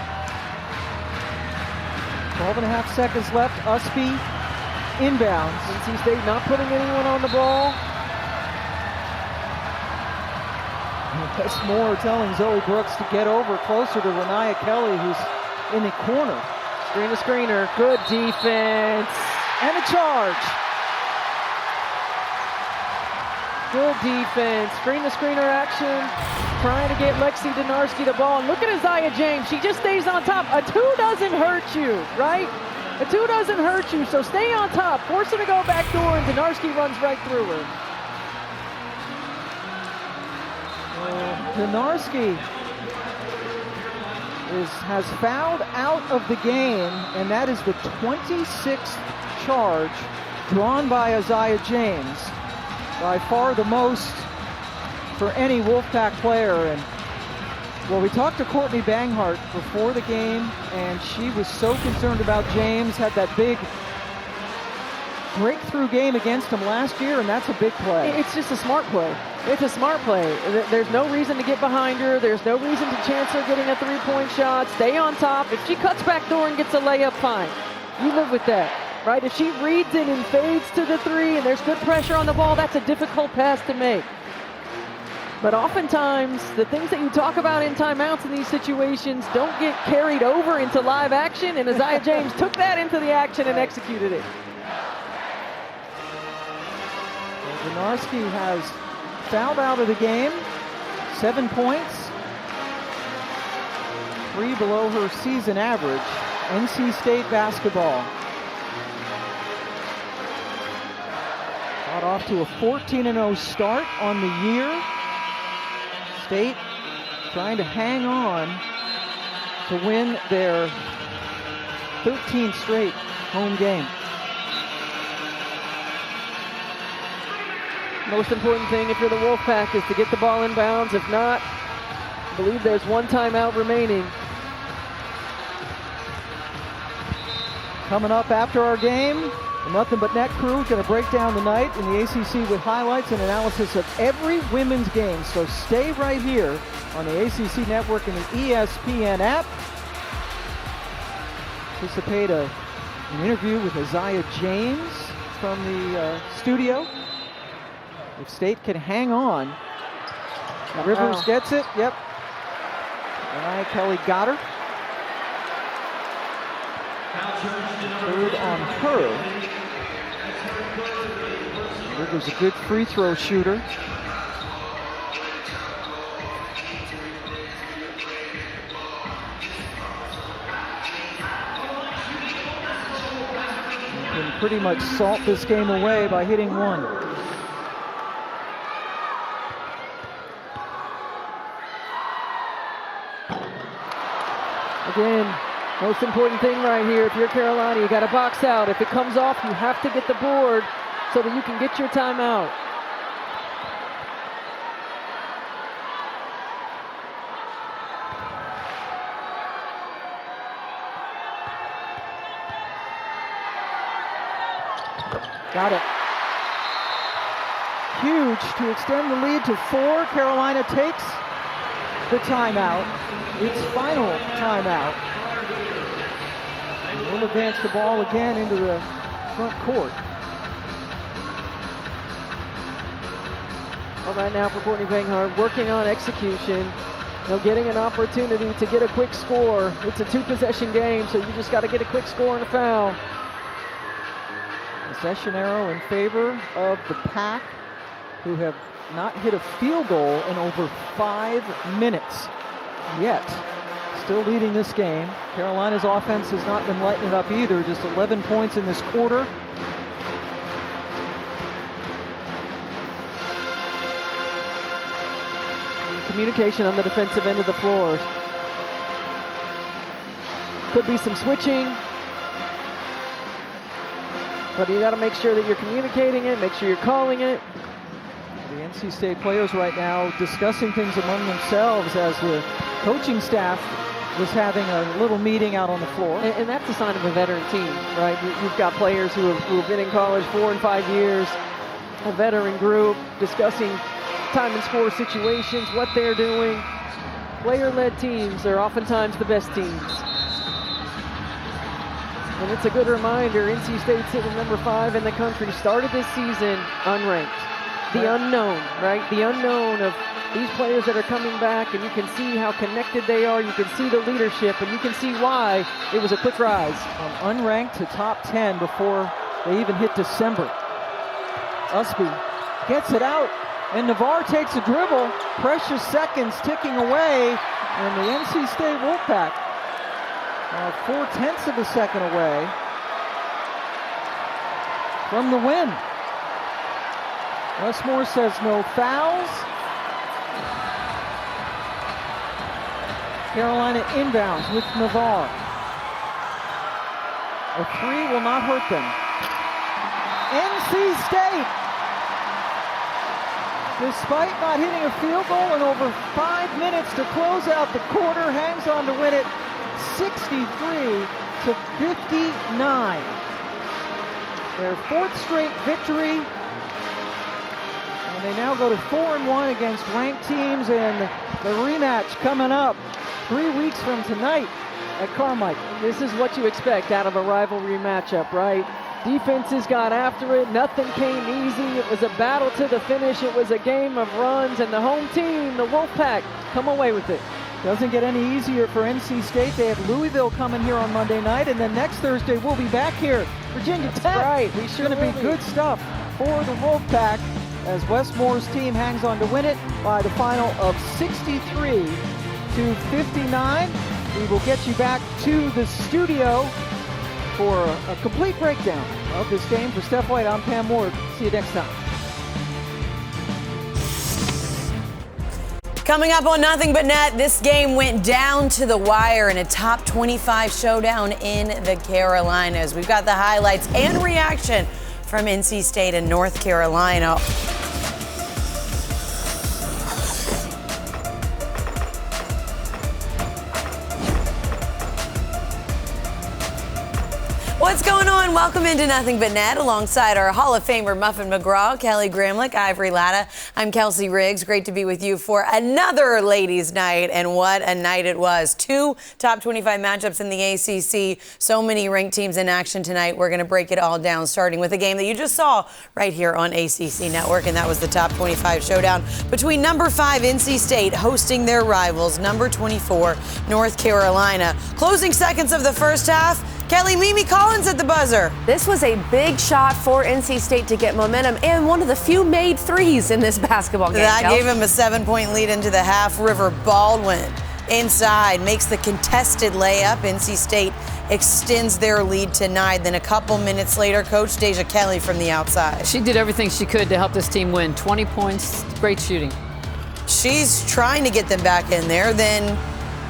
12.5 seconds left. Usby inbounds. NC State not putting anyone on the ball. That's Moore telling Zoe Brooks to get over closer to Renaya Kelly, who's in the corner. Screen to screener. Good defense. And a charge. Good defense. Screen to screener action. Trying to get Lexi Donarski the ball. And look at Isaiah James. She just stays on top. A 2 doesn't hurt you, right? A 2 doesn't hurt you, so stay on top. Force her to go back door, and Donarski runs right through her. Donarski has fouled out of the game, and that is the 26th charge drawn by Isaiah James. By far the most for any Wolfpack player. And well, we talked to Courtney Banghart before the game, and she was so concerned about James, had that big breakthrough game against him last year, and that's a big play. It's just a smart play. It's a smart play. There's no reason to get behind her. There's no reason to chance her getting a three-point shot. Stay on top. If she cuts back door and gets a layup, fine. You live with that, right? If she reads it and fades to the three and there's good pressure on the ball, that's a difficult pass to make. But oftentimes, the things that you talk about in timeouts in these situations don't get carried over into live action, and Isaiah James took that into the action and executed it. Donarski has fouled out of the game, 7 points, 3 below her season average. NC State basketball. Got off to a 14-0 start on the year. State trying to hang on to win their 13th straight home game. Most important thing if you're the Wolfpack is to get the ball in bounds. If not, I believe there's one timeout remaining. Coming up after our game, the Nothing But Net crew is going to break down the night in the ACC with highlights and analysis of every women's game. So stay right here on the ACC Network and the ESPN app. Anticipate an interview with Isaiah James from the studio. If State can hang on. Rivers gets it. Yep. Renaya Kelly got her. Third on her. Rivers a good free throw shooter. You can pretty much salt this game away by hitting one. Again, most important thing right here, if you're Carolina, you got to box out. If it comes off, you have to get the board so that you can get your timeout. Got it. Huge to extend the lead to 4. Carolina takes the timeout. Its final timeout. We'll advance the ball again into the front court. Well, right now for Courtney Banghart, working on execution. Getting an opportunity to get a quick score. It's a 2-possession game, so you just got to get a quick score and a foul. Possession arrow in favor of the Pack, who have not hit a field goal in over 5 minutes yet. Still leading this game. Carolina's offense has not been lighting it up either. Just 11 points in this quarter. Communication on the defensive end of the floor. Could be some switching. But you got to make sure that you're communicating it, make sure you're calling it. The NC State players right now discussing things among themselves as the coaching staff was having a little meeting out on the floor. And that's a sign of a veteran team, right? You've got players who have been in college 4 and 5 years, a veteran group discussing time and score situations, what they're doing. Player-led teams are oftentimes the best teams. And it's a good reminder, NC State's sitting number 5 in the country, started this season unranked. The unknown, right? The unknown of These players that are coming back, and you can see how connected they are. You can see the leadership, and you can see why it was a quick rise. From unranked to top 10 before they even hit December. Usby gets it out, and Navarre takes a dribble. Precious seconds ticking away, and the NC State Wolfpack 0.4 of a second away from the win. Westmore says no fouls. Carolina inbounds with Navarre. A three will not hurt them. NC State, despite not hitting a field goal in over 5 minutes to close out the quarter, hangs on to win it 63-59. Their fourth straight victory, and they now go to 4-1 against ranked teams, and the rematch coming up 3 weeks from tonight at Carmichael. This is what you expect out of a rivalry matchup, right? Defenses got after it. Nothing came easy. It was a battle to the finish. It was a game of runs, and the home team, the Wolfpack, come away with it. Doesn't get any easier for NC State. They have Louisville coming here on Monday night, and then next Thursday we'll be back here. Virginia Tech. Right. It's going to be good stuff for the Wolfpack as Westmore's team hangs on to win it by the final of 63-59. We will get you back to the studio for a complete breakdown of this game. For Steph White, I'm Pam Ward. See you next time. Coming up on Nothing But Net, this game went down to the wire in a top 25 showdown in the Carolinas. We've got the highlights and reaction from NC State and North Carolina. What's going on? Welcome into Nothing But Net alongside our Hall of Famer Muffin McGraw, Kelly Gramlich, Ivory Latta. I'm Kelsey Riggs. Great to be with you for another ladies' night, and what a night it was. 2 top 25 matchups in the ACC. So many ranked teams in action tonight. We're going to break it all down, starting with a game that you just saw right here on ACC Network, and that was the top 25 showdown between number 5 NC State hosting their rivals, number 24 North Carolina. Closing seconds of the first half. Kelly, Mimi Collins at the buzzer. This was a big shot for NC State to get momentum and one of the few made threes in this basketball game. That gave him a 7-point lead into the half. River Baldwin inside makes the contested layup. NC State extends their lead to 9. Then a couple minutes later, Coach Deja Kelly from the outside. She did everything she could to help this team win. 20 points, great shooting. She's trying to get them back in there. Then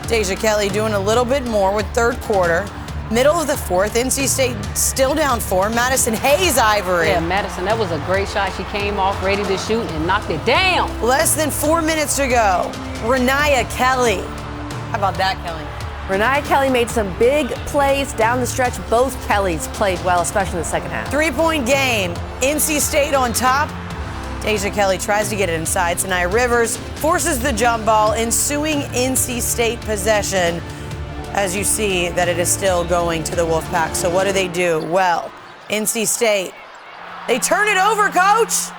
Deja Kelly doing a little bit more with third quarter. Middle of the fourth, NC State still down 4. Madison Hayes, Ivory. Yeah, Madison, that was a great shot. She came off ready to shoot and knocked it down. Less than 4 minutes to go. Renaya Kelly. How about that, Kelly? Renaya Kelly made some big plays down the stretch. Both Kellys played well, especially in the second half. 3-point game. NC State on top. Deja Kelly tries to get it inside. Sanaya Rivers forces the jump ball, ensuing NC State possession. As you see that it is still going to the Wolfpack. So what do? Well, NC State, they turn it over, Coach.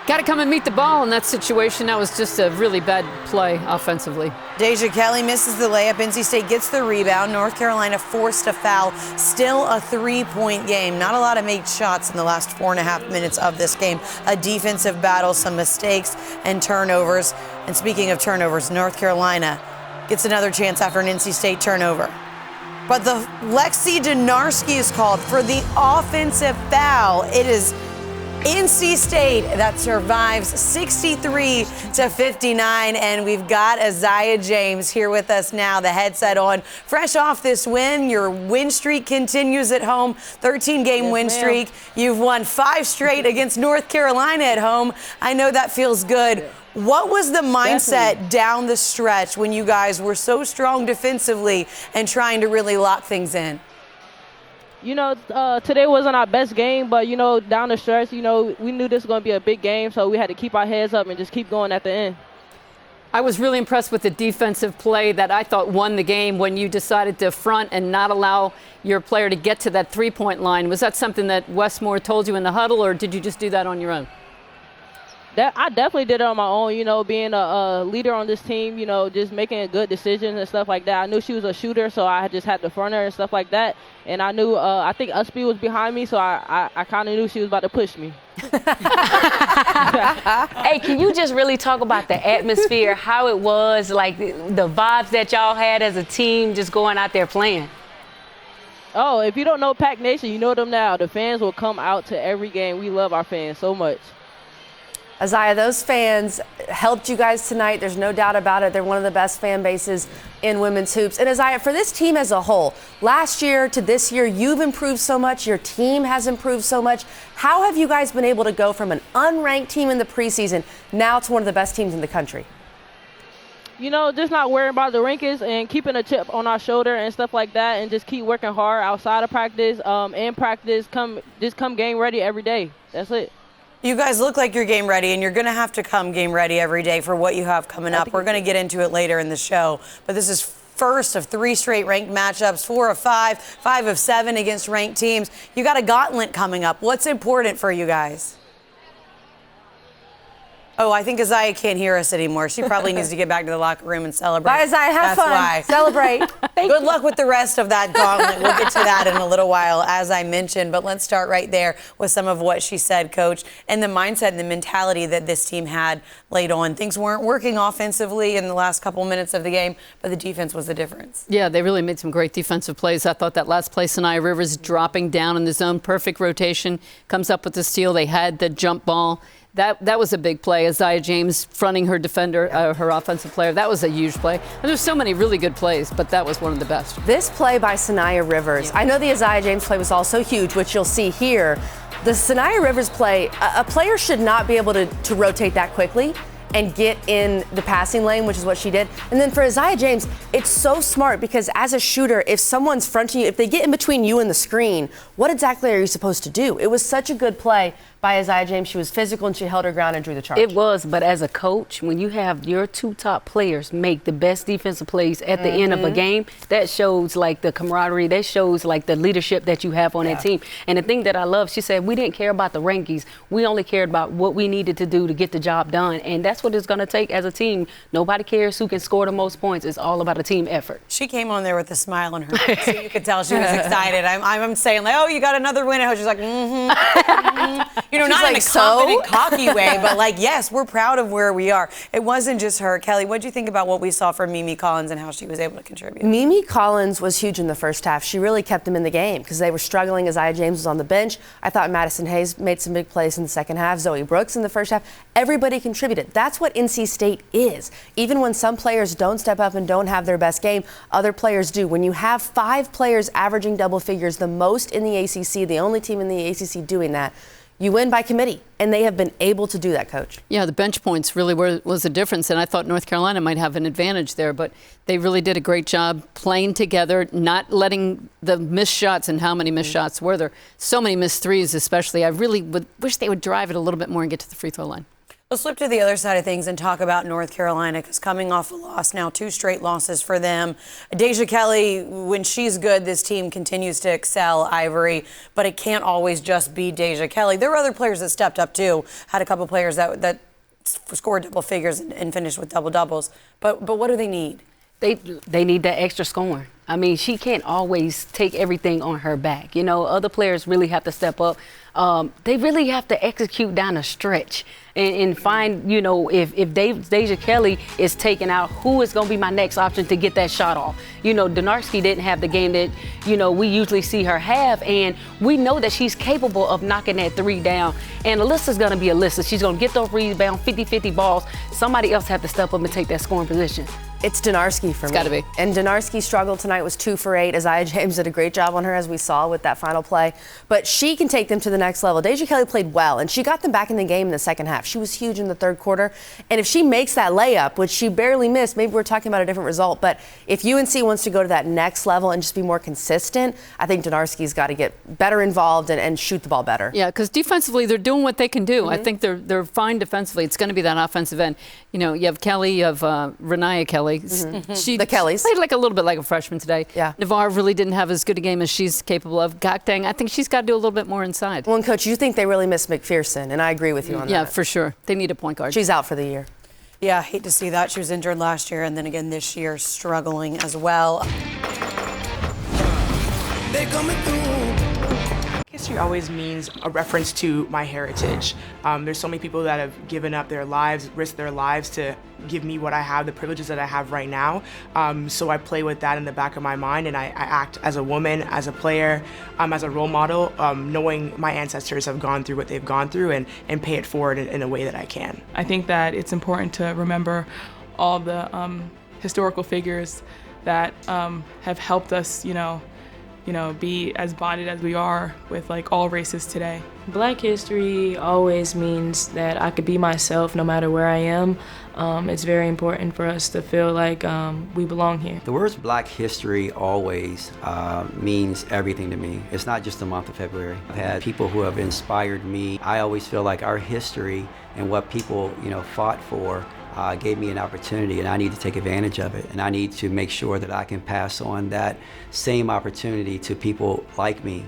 Got to come and meet the ball in that situation. That was just a really bad play offensively. Deja Kelly misses the layup. NC State gets the rebound. North Carolina forced a foul. Still a 3-point game. Not a lot of made shots in the last 4.5 minutes of this game. A defensive battle, some mistakes and turnovers. And speaking of turnovers, North Carolina gets another chance after an NC State turnover. But the Lexi Donarski is called for the offensive foul. It is NC State that survives 63-59, and we've got Isaiah James here with us now, the headset on. Fresh off this win, your win streak continues at home, 13-game win streak. You've won 5 straight against North Carolina at home. I know that feels good. What was the mindset down the stretch when you guys were so strong defensively and trying to really lock things in? You know, today wasn't our best game, but, you know, down the stretch, you know, we knew this was going to be a big game, so we had to keep our heads up and just keep going at the end. I was really impressed with the defensive play that I thought won the game when you decided to front and not allow your player to get to that 3-point line. Was that something that Westmore told you in the huddle, or did you just do that on your own? I definitely did it on my own, you know, being a leader on this team, you know, just making good decisions and stuff like that. I knew she was a shooter, so I just had to front her and stuff like that. And I knew, I think Usby was behind me, so I kind of knew she was about to push me. Hey, can you just really talk about the atmosphere, how it was, like the vibes that y'all had as a team just going out there playing? Oh, if you don't know Pack Nation, you know them now. The fans will come out to every game. We love our fans so much. Isaiah, those fans helped you guys tonight. There's no doubt about it. They're one of the best fan bases in women's hoops. And Isaiah, for this team as a whole, last year to this year, you've improved so much. Your team has improved so much. How have you guys been able to go from an unranked team in the preseason now to one of the best teams in the country? You know, just not worrying about the rankings and keeping a chip on our shoulder and stuff like that, and just keep working hard outside of practice, and practice. Come game ready every day. That's it. You guys look like you're game ready, and you're going to have to come game ready every day for what you have coming up. We're going to get into it later in the show, but this is first of 3 straight ranked matchups, 4 of 5, 5 of 7 against ranked teams. You got a gauntlet coming up. What's important for you guys? Oh, I think Isaiah can't hear us anymore. She probably needs to get back to the locker room and celebrate. Bye, Isaiah. Have fun. Why. Celebrate. Good luck with the rest of that gauntlet. We'll get to that in a little while, as I mentioned. But let's start right there with some of what she said, Coach, and the mindset and the mentality that this team had late on. Things weren't working offensively in the last couple minutes of the game, but the defense was the difference. Yeah, they really made some great defensive plays. I thought that last play, Sanaya Rivers dropping down in the zone, perfect rotation, comes up with the steal. They had the jump ball. That was a big play. Isaiah James fronting her defender, her offensive player. That was a huge play. And there's so many really good plays, but that was one of the best. This play by Sanaya Rivers. I know the Isaiah James play was also huge, which you'll see here. The Sanaya Rivers play, a player should not be able to rotate that quickly and get in the passing lane, which is what she did. And then for Isaiah James, it's so smart because as a shooter, if someone's fronting you, if they get in between you and the screen, what exactly are you supposed to do? It was such a good play by Isaiah James. She was physical and she held her ground and drew the charge. It was, but as a coach, when you have your 2 top players make the best defensive plays at the end of a game, that shows like the camaraderie, that shows like the leadership that you have on that team. And the thing that I love, she said, we didn't care about the rankings. We only cared about what we needed to do to get the job done. And that's what it's going to take as a team. Nobody cares who can score the most points. It's all about a team effort. She came on there with a smile on her face, so you could tell she was excited. I'm saying, like, oh, you got another win. And she's like, You know, not like, in a confident, cocky way, but like, yes, we're proud of where we are. It wasn't just her. Kelly, what do you think about what we saw from Mimi Collins and how she was able to contribute? Mimi Collins was huge in the first half. She really kept them in the game because they were struggling. Isaiah James was on the bench. I thought Madison Hayes made some big plays in the second half. Zoe Brooks in the first half. Everybody contributed. That's what NC State is. Even when some players don't step up and don't have their best game, other players do. When you have 5 players averaging double figures, the most in the ACC, the only team in the ACC doing that, you win by committee, and they have been able to do that, Coach. Yeah, the bench points really was a difference, and I thought North Carolina might have an advantage there, but they really did a great job playing together, not letting the missed shots, and how many missed shots were there? So many missed threes especially. I really wish they would drive it a little bit more and get to the free throw line. Let's flip to the other side of things and talk about North Carolina, because coming off a loss now, 2 straight losses for them. Deja Kelly, when she's good, this team continues to excel, Ivory, but it can't always just be Deja Kelly. There were other players that stepped up too. Had a couple players that scored double figures and finished with double doubles. But what do they need? They need that extra scoring. I mean, she can't always take everything on her back. You know, other players really have to step up. They really have to execute down a stretch and find, you know, if Deja Kelly is taken out, who is going to be my next option to get that shot off? You know, Donarski didn't have the game that, you know, we usually see her have, and we know that she's capable of knocking that 3 down. And Alyssa's going to be Alyssa. She's going to get those rebounds, 50-50 balls. Somebody else have to step up and take that scoring position. It's Donarski for me. It's got to be. And Donarski struggled tonight, was 2 for 8. Isaiah James did a great job on her, as we saw with that final play. But she can take them to the next level. Deja Kelly played well, and she got them back in the game in the second half. She was huge in the third quarter. And if she makes that layup, which she barely missed, maybe we're talking about a different result. But if UNC wants to go to that next level and just be more consistent, I think Donarski's got to get better involved and shoot the ball better. Yeah, because defensively, they're doing what they can do. I think they're fine defensively. It's going to be that offensive end. You know, you have Kelly, you have Renaya Kelly. Kelly. She The Kellys. played like a little bit like a freshman today. Yeah. Navarre really didn't have as good a game as she's capable of. Gakdang, I think she's got to do a little bit more inside. Well, and Coach, you think they really miss McPherson, and I agree with you on that. Yeah, for sure. They need a point guard. She's out for the year. Yeah, I hate to see that. She was injured last year and then again this year, struggling as well. History always means a reference to my heritage. There's so many people that have given up their lives, risked their lives to give me what I have, the privileges that I have right now. So I play with that in the back of my mind, and I act as a woman, as a player, as a role model, knowing my ancestors have gone through what they've gone through and pay it forward in a way that I can. I think that it's important to remember all the historical figures that have helped us, be as bonded as we are with like all races today. Black history always means that I could be myself no matter where I am. It's very important for us to feel like we belong here. The words Black history always means everything to me. It's not just the month of February. I've had people who have inspired me. I always feel like our history and what people fought for gave me an opportunity, and I need to take advantage of it, and I need to make sure that I can pass on that same opportunity to people like me.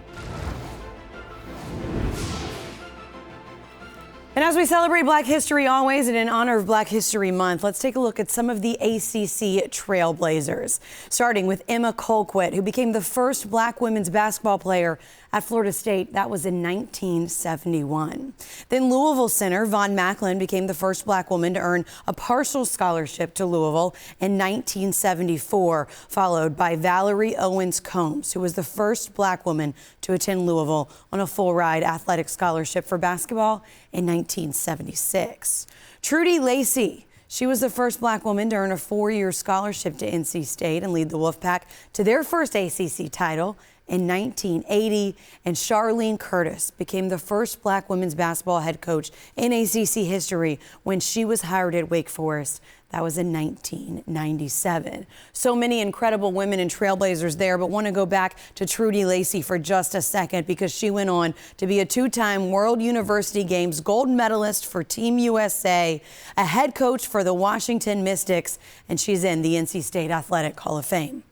And as we celebrate Black History always and in honor of Black History Month, let's take a look at some of the ACC trailblazers, starting with Emma Colquitt, who became the first Black women's basketball player at Florida State. That was in 1971. Then Louisville center Von Macklin became the first Black woman to earn a partial scholarship to Louisville in 1974, followed by Valerie Owens Combs, who was the first Black woman to attend Louisville on a full-ride athletic scholarship for basketball in 1976. Trudy Lacey, she was the first Black woman to earn a 4-year scholarship to NC State and lead the Wolfpack to their first ACC title in 1980. And Charlene Curtis became the first Black women's basketball head coach in ACC history when she was hired at Wake Forest. That was in 1997. So many incredible women and trailblazers there, but want to go back to Trudy Lacey for just a second because she went on to be a 2-time World University Games gold medalist for Team USA, a head coach for the Washington Mystics, and she's in the NC State Athletic Hall of Fame.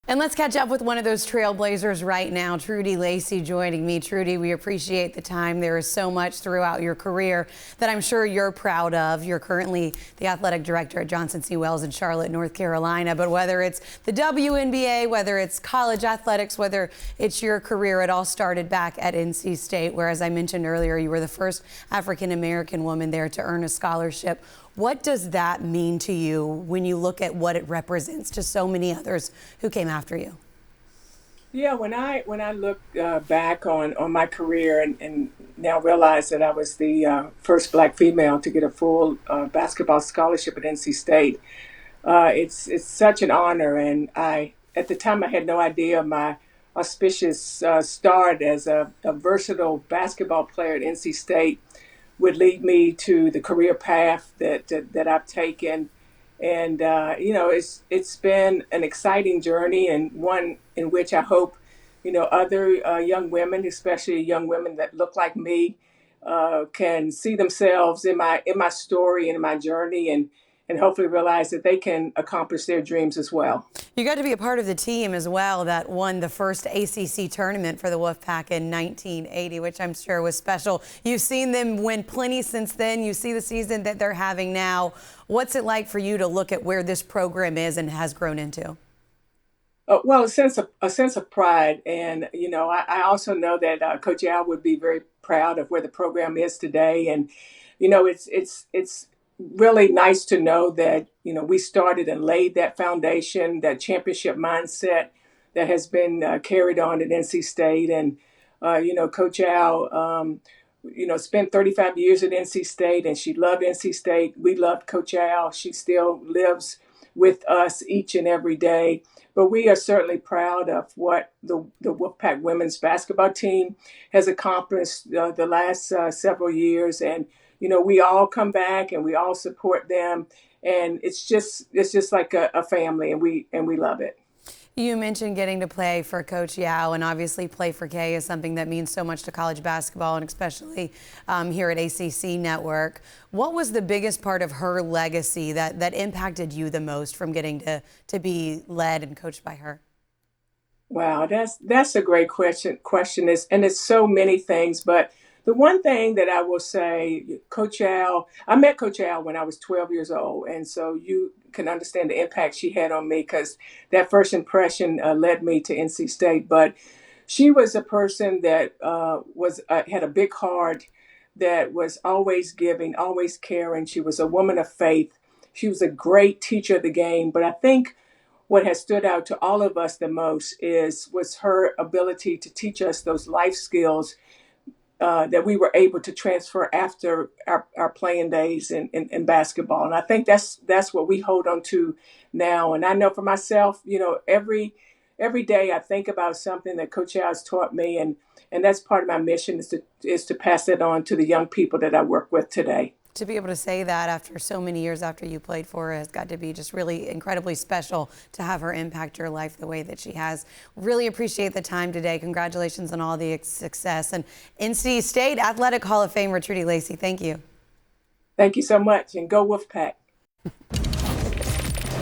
And let's catch up with one of those trailblazers right now, Trudy Lacey joining me. Trudy, we appreciate the time. There is so much throughout your career that I'm sure you're proud of. You're currently the athletic director at Johnson C. Wells in Charlotte, North Carolina. But whether it's the WNBA, whether it's college athletics, whether it's your career, it all started back at NC State, where, as I mentioned earlier, you were the first African-American woman there to earn a scholarship. What does that mean to you when you look at what it represents to so many others who came after you? Yeah, when I look back on my career and now realize that I was the first Black female to get a full basketball scholarship at NC State, it's such an honor. And at the time I had no idea my auspicious start as a versatile basketball player at NC State would lead me to the career path that I've taken. And, it's been an exciting journey, and one in which I hope, other young women, especially young women that look like me, can see themselves in my story and in my journey, and hopefully realize that they can accomplish their dreams as well. You got to be a part of the team as well that won the first ACC tournament for the Wolfpack in 1980, which I'm sure was special. You've seen them win plenty since then. You see the season that they're having now. What's it like for you to look at where this program is and has grown into? Well, a sense of pride. And, I also know that Coach Al would be very proud of where the program is today. And, it's really nice to know that, we started and laid that foundation, that championship mindset that has been carried on at NC State. And, Coach Al, spent 35 years at NC State, and she loved NC State. We loved Coach Al. She still lives with us each and every day. But we are certainly proud of what the Wolfpack women's basketball team has accomplished the last several years. And, we all come back and we all support them. And it's just like a family, and we love it. You mentioned getting to play for Coach Yao, and obviously play for K is something that means so much to college basketball, and especially here at ACC Network. What was the biggest part of her legacy that impacted you the most from getting to be led and coached by her? Wow, that's a great question. And it's so many things, but the one thing that I will say, Coach Al, I met Coach Al when I was 12 years old, and so you can understand the impact she had on me because that first impression led me to NC State. But she was a person that had a big heart, that was always giving, always caring. She was a woman of faith. She was a great teacher of the game, but I think what has stood out to all of us the most was her ability to teach us those life skills that we were able to transfer after our playing days in basketball. And I think that's what we hold on to now. And I know for myself, every day I think about something that Coach Al has taught me, and that's part of my mission is to pass it on to the young people that I work with today. To be able to say that after so many years after you played for her has got to be just really incredibly special to have her impact your life the way that she has. Really appreciate the time today. Congratulations on all the success. And NC State Athletic Hall of Famer Trudy Lacey, thank you. Thank you so much, and go Wolfpack.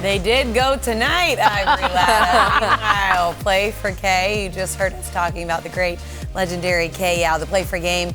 They did go tonight, Ivory Latta. Meanwhile, Play for K. You just heard us talking about the great legendary K Yao. The Play for K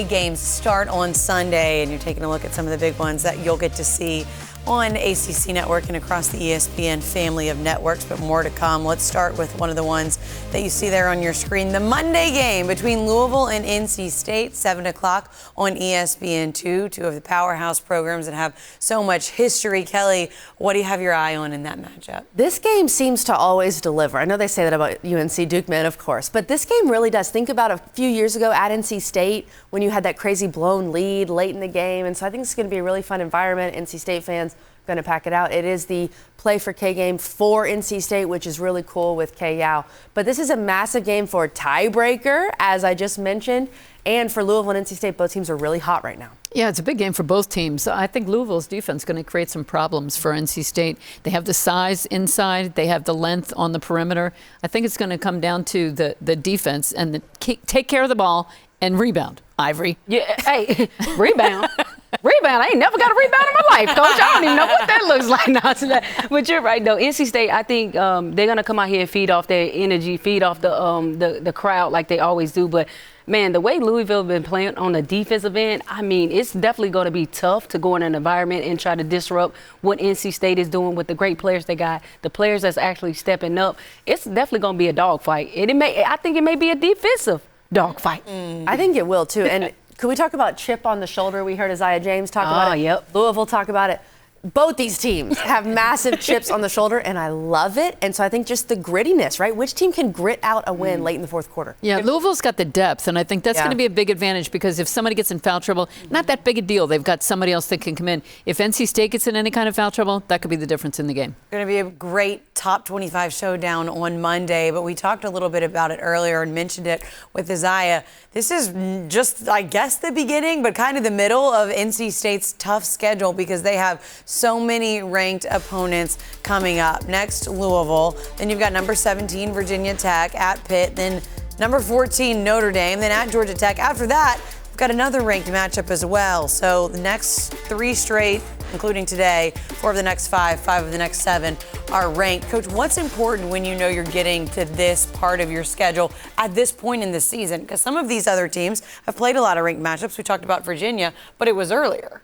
games start on Sunday, and you're taking a look at some of the big ones that you'll get to see on ACC Network and across the ESPN family of networks, but more to come. Let's start with one of the ones that you see there on your screen. The Monday game between Louisville and NC State, 7 o'clock on ESPN2, two of the powerhouse programs that have so much history. Kelly, what do you have your eye on in that matchup? This game seems to always deliver. I know they say that about UNC Duke men, of course, but this game really does. Think about a few years ago at NC State when you had that crazy blown lead late in the game, and so I think it's going to be a really fun environment. NC State fans going to pack it out. It is the Play for K game for NC State, which is really cool with K Yao. But this is a massive game for tiebreaker, as I just mentioned, and for Louisville and NC State. Both teams are really hot right now. Yeah, it's a big game for both teams. I think Louisville's defense is going to create some problems for NC State. They have the size inside. They have the length on the perimeter. I think it's going to come down to the defense and take care of the ball and rebound. Ivory. Yeah, hey, rebound. Rebound. I ain't never got a rebound in my life, Coach. I don't even know what that looks like now. But you're right, though. NC State, I think they're going to come out here and feed off their energy, feed off the crowd like they always do. But, man, the way Louisville been playing on the defensive end, I mean, it's definitely going to be tough to go in an environment and try to disrupt what NC State is doing with the great players they got, the players that's actually stepping up. It's definitely going to be a dogfight. I think it may be a defensive dogfight. I think it will, too. And could we talk about chip on the shoulder? We heard Isaiah James talk about it. Yep. Louisville talk about it. Both these teams have massive chips on the shoulder, and I love it. And so I think just the grittiness, right? Which team can grit out a win late in the fourth quarter? Yeah, Louisville's got the depth, and I think that's going to be a big advantage because if somebody gets in foul trouble, not that big a deal. They've got somebody else that can come in. If NC State gets in any kind of foul trouble, that could be the difference in the game. Going to be a great top 25 showdown on Monday, but we talked a little bit about it earlier and mentioned it with Isaiah. This is just, I guess, the beginning, but kind of the middle of NC State's tough schedule because they have so many ranked opponents coming up. Next, Louisville. Then you've got number 17, Virginia Tech, at Pitt. Then number 14, Notre Dame. Then at Georgia Tech. After that, we've got another ranked matchup as well. So the next 3 straight, including today, 4 of the next 5 of the next 7 are ranked. Coach, what's important when you know you're getting to this part of your schedule at this point in the season? Because some of these other teams have played a lot of ranked matchups. We talked about Virginia, but it was earlier.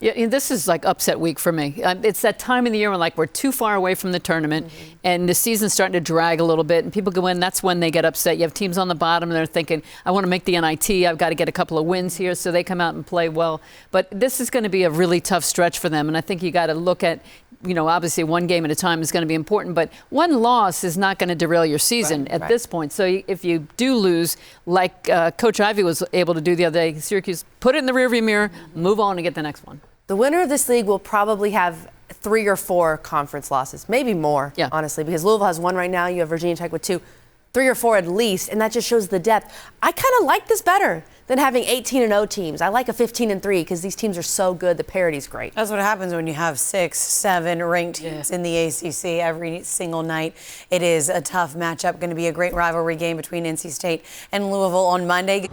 Yeah, this is like upset week for me. It's that time of the year when we're too far away from the tournament and the season's starting to drag a little bit and people go in, that's when they get upset. You have teams on the bottom and they're thinking, I want to make the NIT, I've got to get a couple of wins here, so they come out and play well. But this is going to be a really tough stretch for them, and I think you got to look at, obviously one game at a time is going to be important, but one loss is not going to derail your season at this point. So if you do lose, like Coach Ivey was able to do the other day, Syracuse, put it in the rearview mirror, move on and get the next one. The winner of this league will probably have 3 or 4 conference losses, maybe more, honestly, because Louisville has 1 right now. You have Virginia Tech with 2. 3 or 4 at least, and that just shows the depth. I kind of like this better than having 18-0 teams. I like a 15-3 because these teams are so good. The parity's great. That's what happens when you have 6, 7 ranked teams in the ACC every single night. It is a tough matchup. Going to be a great rivalry game between NC State and Louisville on Monday.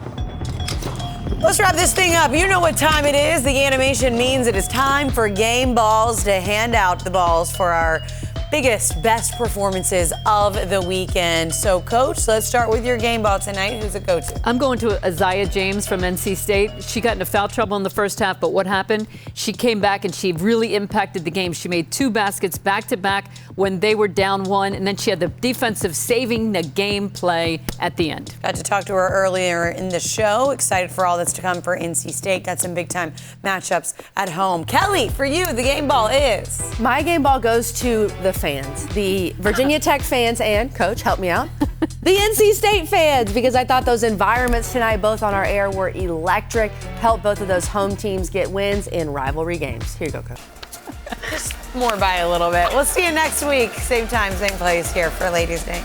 Let's wrap this thing up. You know what time it is. The animation means it is time for Game Balls, to hand out the balls for our biggest, best performances of the weekend. So, Coach, let's start with your game ball tonight. Who's it go to? I'm going to Isaiah James from NC State. She got into foul trouble in the first half, but what happened? She came back and she really impacted the game. She made 2 baskets back-to-back when they were down 1, and then she had the defensive saving the game play at the end. Got to talk to her earlier in the show. Excited for all that's to come for NC State. Got some big-time matchups at home. Kelly, for you, the game ball is? My game ball goes to the fans, the Virginia Tech fans, and Coach, help me out, the NC State fans, because I thought those environments tonight, both on our air, were electric. Helped both of those home teams get wins in rivalry games. Here you go, Coach. Just more by a little bit. We'll see you next week. Same time, same place here for Ladies' Day.